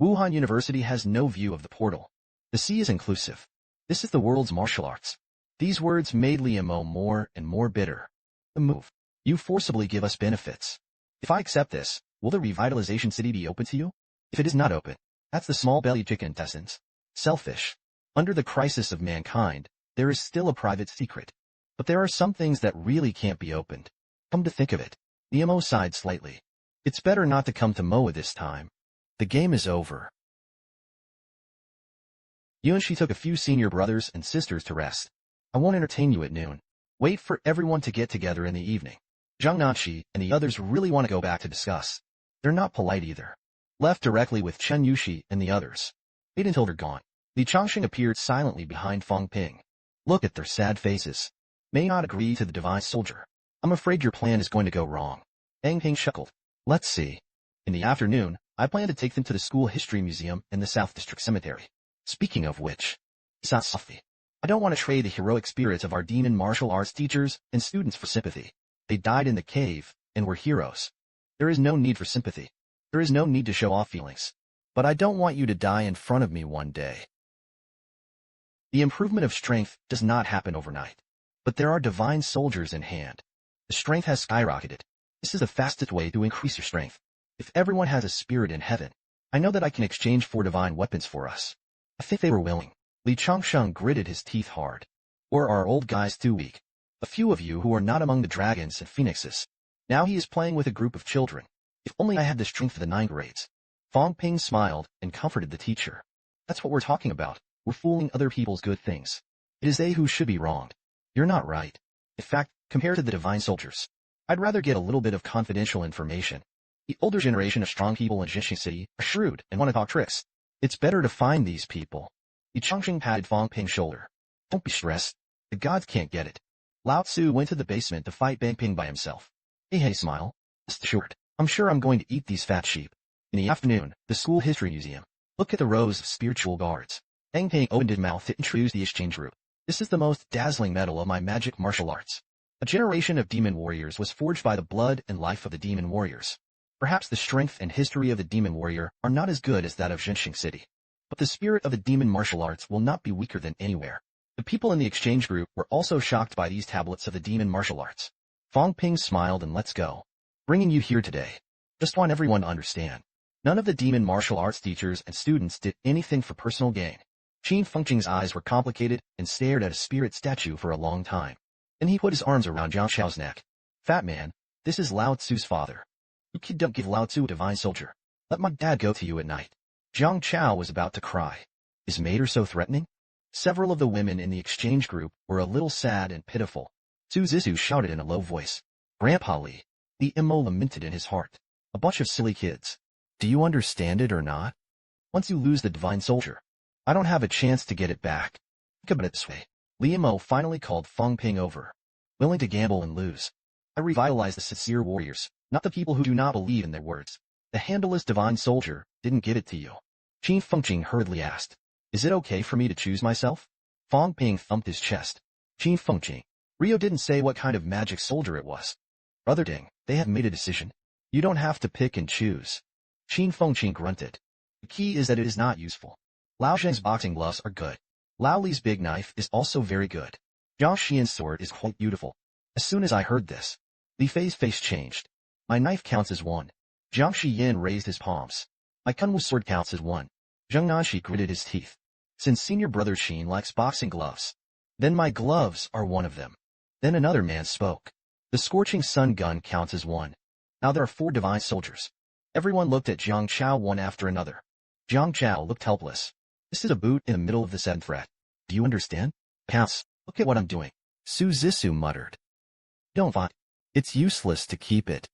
Speaker 2: Wuhan University has no view of the portal. The sea is inclusive. This is the world's martial arts. These words made Liu Mo more and more bitter. The move. You forcibly give us benefits. If I accept this, will the revitalization city be open to you? If it is not open, that's the small-bellied chicken intestines. Selfish. Under the crisis of mankind, there is still a private secret. But there are some things that really can't be opened. Come to think of it, Liu Mo sighed slightly. It's better not to come to Mo this time.
Speaker 1: The game is over.
Speaker 2: Yuanshi took a few senior brothers and sisters to rest. I won't entertain you at noon. Wait for everyone to get together in the evening. Zhang Nanqi and the others really want to go back to discuss. They're not polite either. Left directly with Chen Yushi and the others. Wait until they're gone. Li Changsheng appeared silently behind Fang Ping. Look at their sad faces. May not agree to the divine soldier. I'm afraid your plan is going to go wrong. Fang Ping chuckled. Let's see. In the afternoon, I plan to take them to the school history museum in the South District Cemetery. Speaking of which, Safi, I don't want to trade the heroic spirits of our demon martial arts teachers and students for sympathy. They died in the cave, and were heroes. There is no need for sympathy. There is no need to show off feelings.
Speaker 1: But I don't want you to die in front of me one day.
Speaker 2: The improvement of strength does not happen overnight. But there are divine soldiers in hand. The strength has skyrocketed. This is the fastest way to increase your strength. If everyone has a spirit in heaven, I know that I can exchange 4 divine weapons for us. I think they were willing. Li Changsheng gritted his teeth hard. Or are old guys too weak? A few of you who are not among the dragons and phoenixes. Now he is playing with a group of children. If only I had the strength for the 9 grades. Fang Ping smiled and comforted the teacher. That's what we're talking about. We're fooling other people's good things. It is they who should be wronged. You're not right. In fact, compared to the divine soldiers, I'd rather get a little bit of confidential information. The older generation of strong people in Jinxing City are shrewd and want to talk tricks. It's better to find these people. Li Chongqing patted Fang Ping's shoulder. Don't be stressed. The gods can't get it. Lao Tzu went to the basement to fight Fang Ping by himself. Hey, smile. Rest assured, I'm sure I'm going to eat these fat sheep. In the afternoon, the school history museum. Look at the rows of spiritual guards. Fang Ping opened his mouth to introduce the exchange group. This is the most dazzling medal of my magic martial arts. A generation of demon warriors was forged by the blood and life of the demon warriors. Perhaps the strength and history of the demon warrior are not as good as that of Jinxing City. But the spirit of the demon martial arts will not be weaker than anywhere. The people in the exchange group were also shocked by these tablets of the demon martial arts. Fang Ping smiled and let's go. Bringing you here today. Just want everyone to understand. None of the demon martial arts teachers and students did anything for personal gain. Qin Fengqing's eyes were complicated and stared at a spirit statue for a long time. Then he put his arms around Jiang Xiao's neck. Fat man, this is Lao Tzu's father. You kid don't give Lao Tzu a divine soldier. Let my dad go to you at night. Jiang Xiao was about to cry. Is mater so threatening? Several of the women in the exchange group were a little sad and pitiful. Su Zissou shouted in a low voice. Grandpa Li. The Imo lamented in his heart. A bunch of silly kids. Do you understand it or not? Once you lose the divine soldier, I don't have a chance to get it back. Think about it this way. Li Imo finally called Fang Ping over. Willing to gamble and lose. I revitalize the sincere warriors, not the people who do not believe in their words. The handleless divine soldier didn't give it to you. Qin Fengqing hurriedly asked. Is it okay for me to choose myself? Fang Ping thumped his chest. Qin Fengqing. Rio didn't say what kind of magic soldier it was. Brother Ding, they have made a decision. You don't have to pick and choose. Qin Fengqing grunted. The key is that it is not useful. Lao Zheng's boxing gloves are good. Lao Li's big knife is also very good. Jiang Xian's sword is quite beautiful. As soon as I heard this, Li Fei's face changed. My knife counts as one. Jiang Xian raised his palms. My Kunwu sword counts as one. Zheng Nanshi gritted his teeth. Since senior brother Qin likes boxing gloves, then my gloves are one of them. Then another man spoke. The scorching sun gun counts as one. Now there are 4 divine soldiers. Everyone looked at Jiang Chao one after another. Jiang Chao looked helpless. This is a boot in the middle of the 7th threat. Do you understand? Pounce, look at what I'm doing. Su Zissou muttered. Don't fight. It's useless to keep it.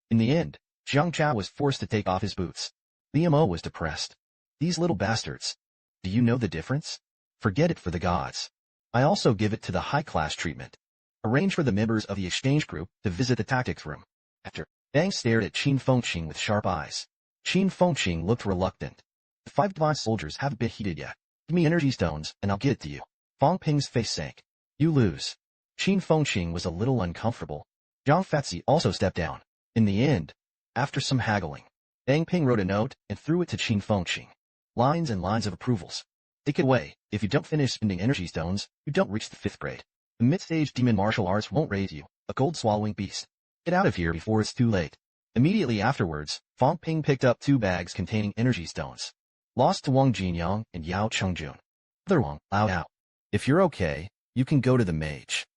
Speaker 2: In the end, Jiang Chao was forced to take off his boots. Li Mo was depressed. These little bastards. Do you know the difference? Forget it for the gods. I also give it to the high-class treatment. Arrange for the members of the exchange group to visit the tactics room. After, Bang stared at Qin Fengqing with sharp eyes. Qin Fengqing looked reluctant. The 5 divine soldiers haven't been heated yet. Give me energy stones, and I'll get it to you. Fang Ping's face sank. You lose. Qin Fengqing was a little uncomfortable. Zhang Fatzi also stepped down. In the end, after some haggling, Fang Ping wrote a note and threw it to Qin Fengqing. Lines and lines of approvals. Take it away. If you don't finish spending energy stones, you don't reach the 5th grade. The mid-stage demon martial arts won't raise you, a gold-swallowing beast. Get out of here before it's too late. Immediately afterwards, Fang Ping picked up 2 bags containing energy stones. Lost to Wang Jinyang and Yao Chengjun. Other Wang, Lao Yao. If you're okay, you can go to the mage.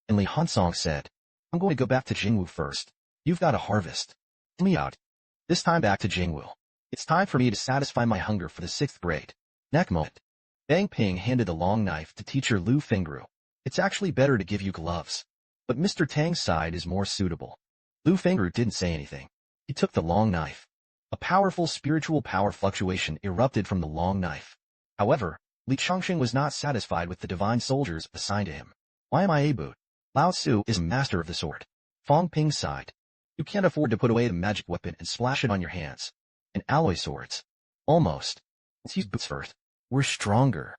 Speaker 2: And Li Hansong said, I'm going to go back to Jingwu first. You've got a harvest. Let me out. This time back to Jingwu. It's time for me to satisfy my hunger for the 6th grade. Next moment. Bang Ping handed the long knife to teacher Lu Fengru. It's actually better to give you gloves. But Mr. Tang's side is more suitable. Lu Fengru didn't say anything. He took the long knife. A powerful spiritual power fluctuation erupted from the long knife. However, Li Chongqing was not satisfied with the divine soldiers assigned to him. Why am I a boot? Lao Tzu is a master of the sword. Fang Ping sighed. You can't afford to put away the magic weapon and splash it on your hands. And alloy swords. Almost. Let's use boots first. We're stronger.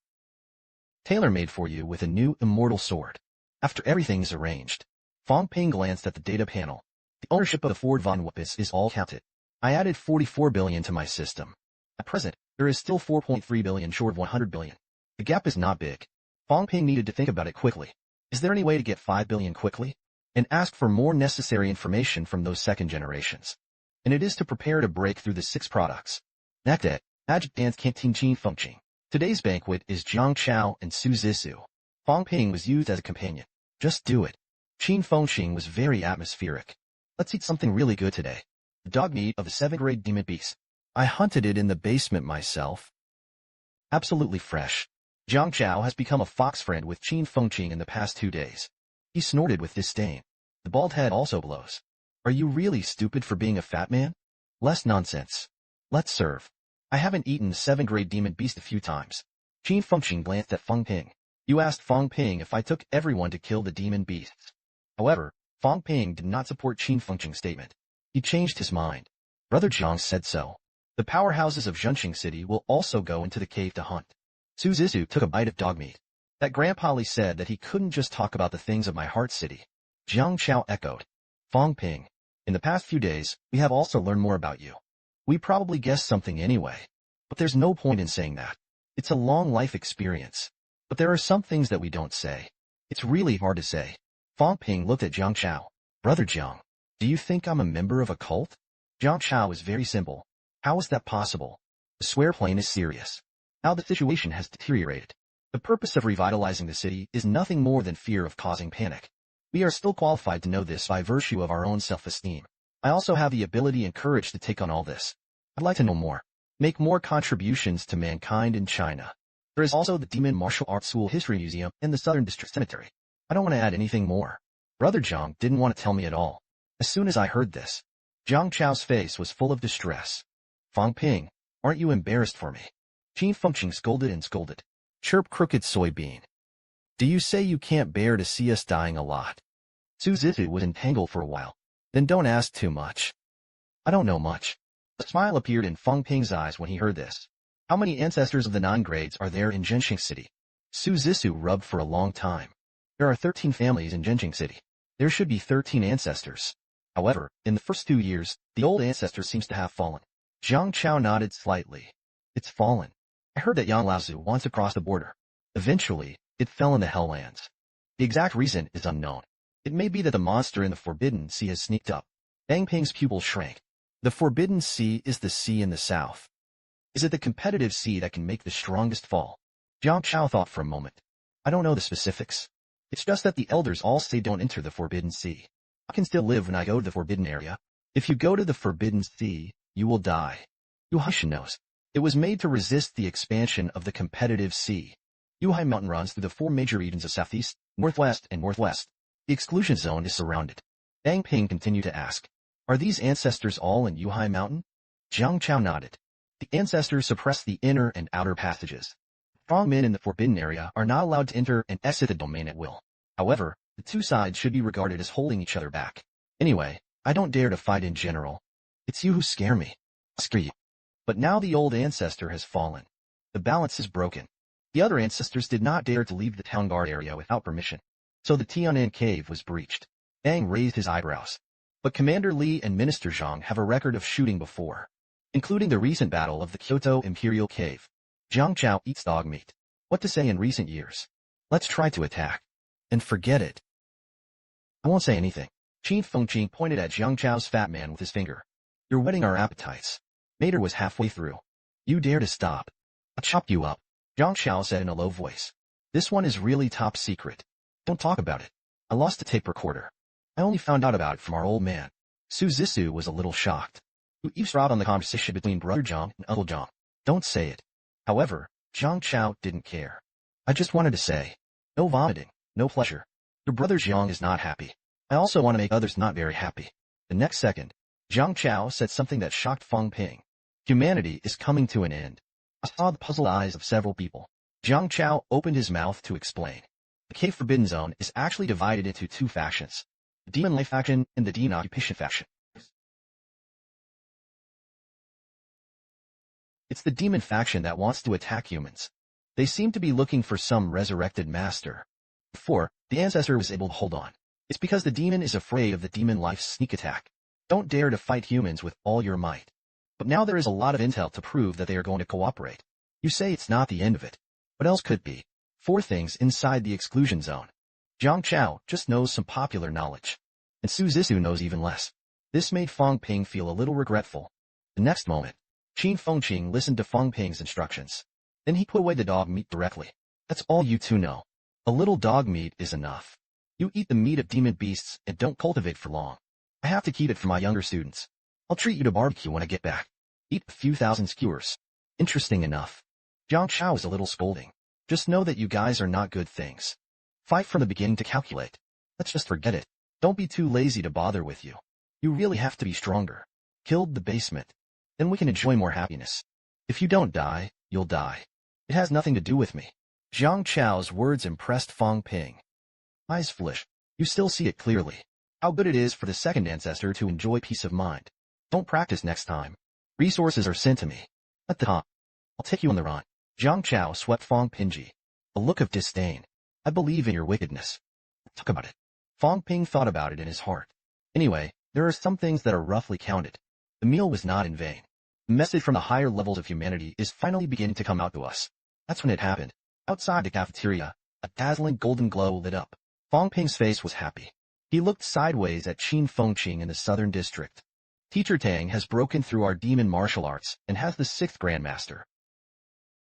Speaker 2: Tailor-made for you with a new immortal sword. After everything is arranged, Fang Ping glanced at the data panel. The ownership of the Ford von Wuppis is all counted. I added 44 billion to my system. At present, there is still 4.3 billion short of 100 billion. The gap is not big. Fang Ping needed to think about it quickly. Is there any way to get 5 billion quickly? And ask for more necessary information from those second generations. And it is to prepare to break through the 6 products. Next day, Magic Dance Canteen Qin Fengqing. Today's banquet is Jiang Chao and Su Zissou. Fang Ping was used as a companion. Just do it. Qin Fengqing was very atmospheric. Let's eat something really good today. The dog meat of the 7th grade demon beast. I hunted it in the basement myself. Absolutely fresh. Jiang Chao has become a fox friend with Qin Fengqing in the past 2 days. He snorted with disdain. The bald head also blows. Are you really stupid for being a fat man? Less nonsense. Let's serve. I haven't eaten the 7th grade demon beast a few times. Qin Fengqing glanced at Fang Ping. You asked Fang Ping if I took everyone to kill the demon beasts. However, Fang Ping did not support Qin Fengqing's statement. He changed his mind. Brother Jiang said so. The powerhouses of Zhenqing City will also go into the cave to hunt. Su Zizhu took a bite of dog meat. That Grandpa Li said that he couldn't just talk about the things of my heart city. Jiang Chao echoed. Fang Ping. In the past few days, we have also learned more about you. We probably guessed something anyway. But there's no point in saying that. It's a long life experience. But there are some things that we don't say. It's really hard to say. Fang Ping looked at Jiang Chao. Brother Jiang, do you think I'm a member of a cult? Jiang Chao is very simple. How is that possible? The swear plane is serious. Now the situation has deteriorated. The purpose of revitalizing the city is nothing more than fear of causing panic. We are still qualified to know this by virtue of our own self-esteem. I also have the ability and courage to take on all this. I'd like to know more. Make more contributions to mankind in China. There is also the Demon Martial Arts School History Museum and the Southern District Cemetery. I don't want to add anything more. Brother Jiang didn't want to tell me at all. As soon as I heard this, Jiang Chao's face was full of distress. Fang Ping, aren't you embarrassed for me? Qin Fengqing scolded and scolded. Chirp crooked soybean. Do you say you can't bear to see us dying a lot? Su Zizhu was entangled for a while. Then don't ask too much. I don't know much. A smile appeared in Fang Ping's eyes when he heard this. How many ancestors of the 9 grades are there in Zhenqing City? Su Zizhu rubbed for a long time. There are 13 families in Zhenqing City. There should be 13 ancestors. However, in the first 2 years, the old ancestor seems to have fallen. Jiang Chao nodded slightly. It's fallen. I heard that Yang Laozu wants to cross the border. Eventually, it fell in the Helllands. The exact reason is unknown. It may be that the monster in the Forbidden Sea has sneaked up. Bang Ping's pupil shrank. The Forbidden Sea is the sea in the south. Is it the competitive sea that can make the strongest fall? Jiang Chao thought for a moment. I don't know the specifics. It's just that the elders all say don't enter the Forbidden Sea. I can still live when I go to the Forbidden Area. If you go to the Forbidden Sea, you will die. Yuhaishan knows. It was made to resist the expansion of the competitive sea. Yuhai Mountain runs through the 4 major regions of southeast, northwest, and northwest. The exclusion zone is surrounded. Bang Ping continued to ask, are these ancestors all in Yuhai Mountain? Jiang Chao nodded. The ancestors suppress the inner and outer passages. Strong men in the Forbidden Area are not allowed to enter and exit the domain at will. However, the 2 sides should be regarded as holding each other back. Anyway, I don't dare to fight in general. It's you who scare me. Screw you. But now the old ancestor has fallen. The balance is broken. The other ancestors did not dare to leave the town guard area without permission. So the Tianan cave was breached. Bang raised his eyebrows. But Commander Li and Minister Zhang have a record of shooting before, including the recent battle of the Kyoto Imperial Cave. Jiang Chao eats dog meat. What to say in recent years? Let's try to attack. And forget it. I won't say anything. Qin Fengqing pointed at Jiang Chao's fat man with his finger. You're whetting our appetites. Mater was halfway through. You dare to stop. I'll chop you up. Jiang Chao said in a low voice. This one is really top secret. Don't talk about it. I lost the tape recorder. I only found out about it from our old man. Su Zizhu was a little shocked. You eavesdropped on the conversation between Brother Jiang and Uncle Jiang. Don't say it. However, Jiang Chao didn't care. I just wanted to say, no vomiting, no pleasure. Your brother Jiang is not happy. I also want to make others not very happy. The next second, Jiang Chao said something that shocked Fang Ping. Humanity is coming to an end. I saw the puzzled eyes of several people. Jiang Chao opened his mouth to explain. The Cave Forbidden Zone is actually divided into 2 factions. The Demon Life faction and the Demon Occupation faction. It's the demon faction that wants to attack humans. They seem to be looking for some resurrected master. Before, the ancestor was able to hold on. It's because the demon is afraid of the Demon Life's sneak attack. Don't dare to fight humans with all your might. But now there is a lot of intel to prove that they are going to cooperate. You say it's not the end of it. What else could be? 4 things inside the exclusion zone. Jiang Chao just knows some popular knowledge. And Su Zizhu knows even less. This made Fang Ping feel a little regretful. The next moment, Qin Fengqing listened to Fang Ping's instructions. Then he put away the dog meat directly. That's all you 2 know. A little dog meat is enough. You eat the meat of demon beasts and don't cultivate for long. I have to keep it for my younger students. I'll treat you to barbecue when I get back. Eat a few thousand skewers. Interesting enough. Jiang Chao is a little scolding. Just know that you guys are not good things. Fight from the beginning to calculate. Let's just forget it. Don't be too lazy to bother with you. You really have to be stronger. Killed the basement. Then we can enjoy more happiness. If you don't die, you'll die. It has nothing to do with me.
Speaker 1: Jiang Chao's words impressed Fang Ping.
Speaker 2: Eyes flish. You still see it clearly. How good it is for the second ancestor to enjoy peace of mind. Don't practice next time. Resources are sent to me. At the top. I'll take you on the run. Jiang Chao swept Fang Ping. A look of disdain. I believe in your wickedness. Talk about it. Fang Ping thought about it in his heart. Anyway, there are some things that are roughly counted. The meal was not in vain. The message from the higher levels of humanity is finally beginning to come out to us. That's when it happened. Outside the cafeteria, a dazzling golden glow lit up. Fang Ping's face was happy. He looked sideways at Qin Fengqing in the southern district. Teacher Tang has broken through our demon martial arts and has the 6th Grandmaster.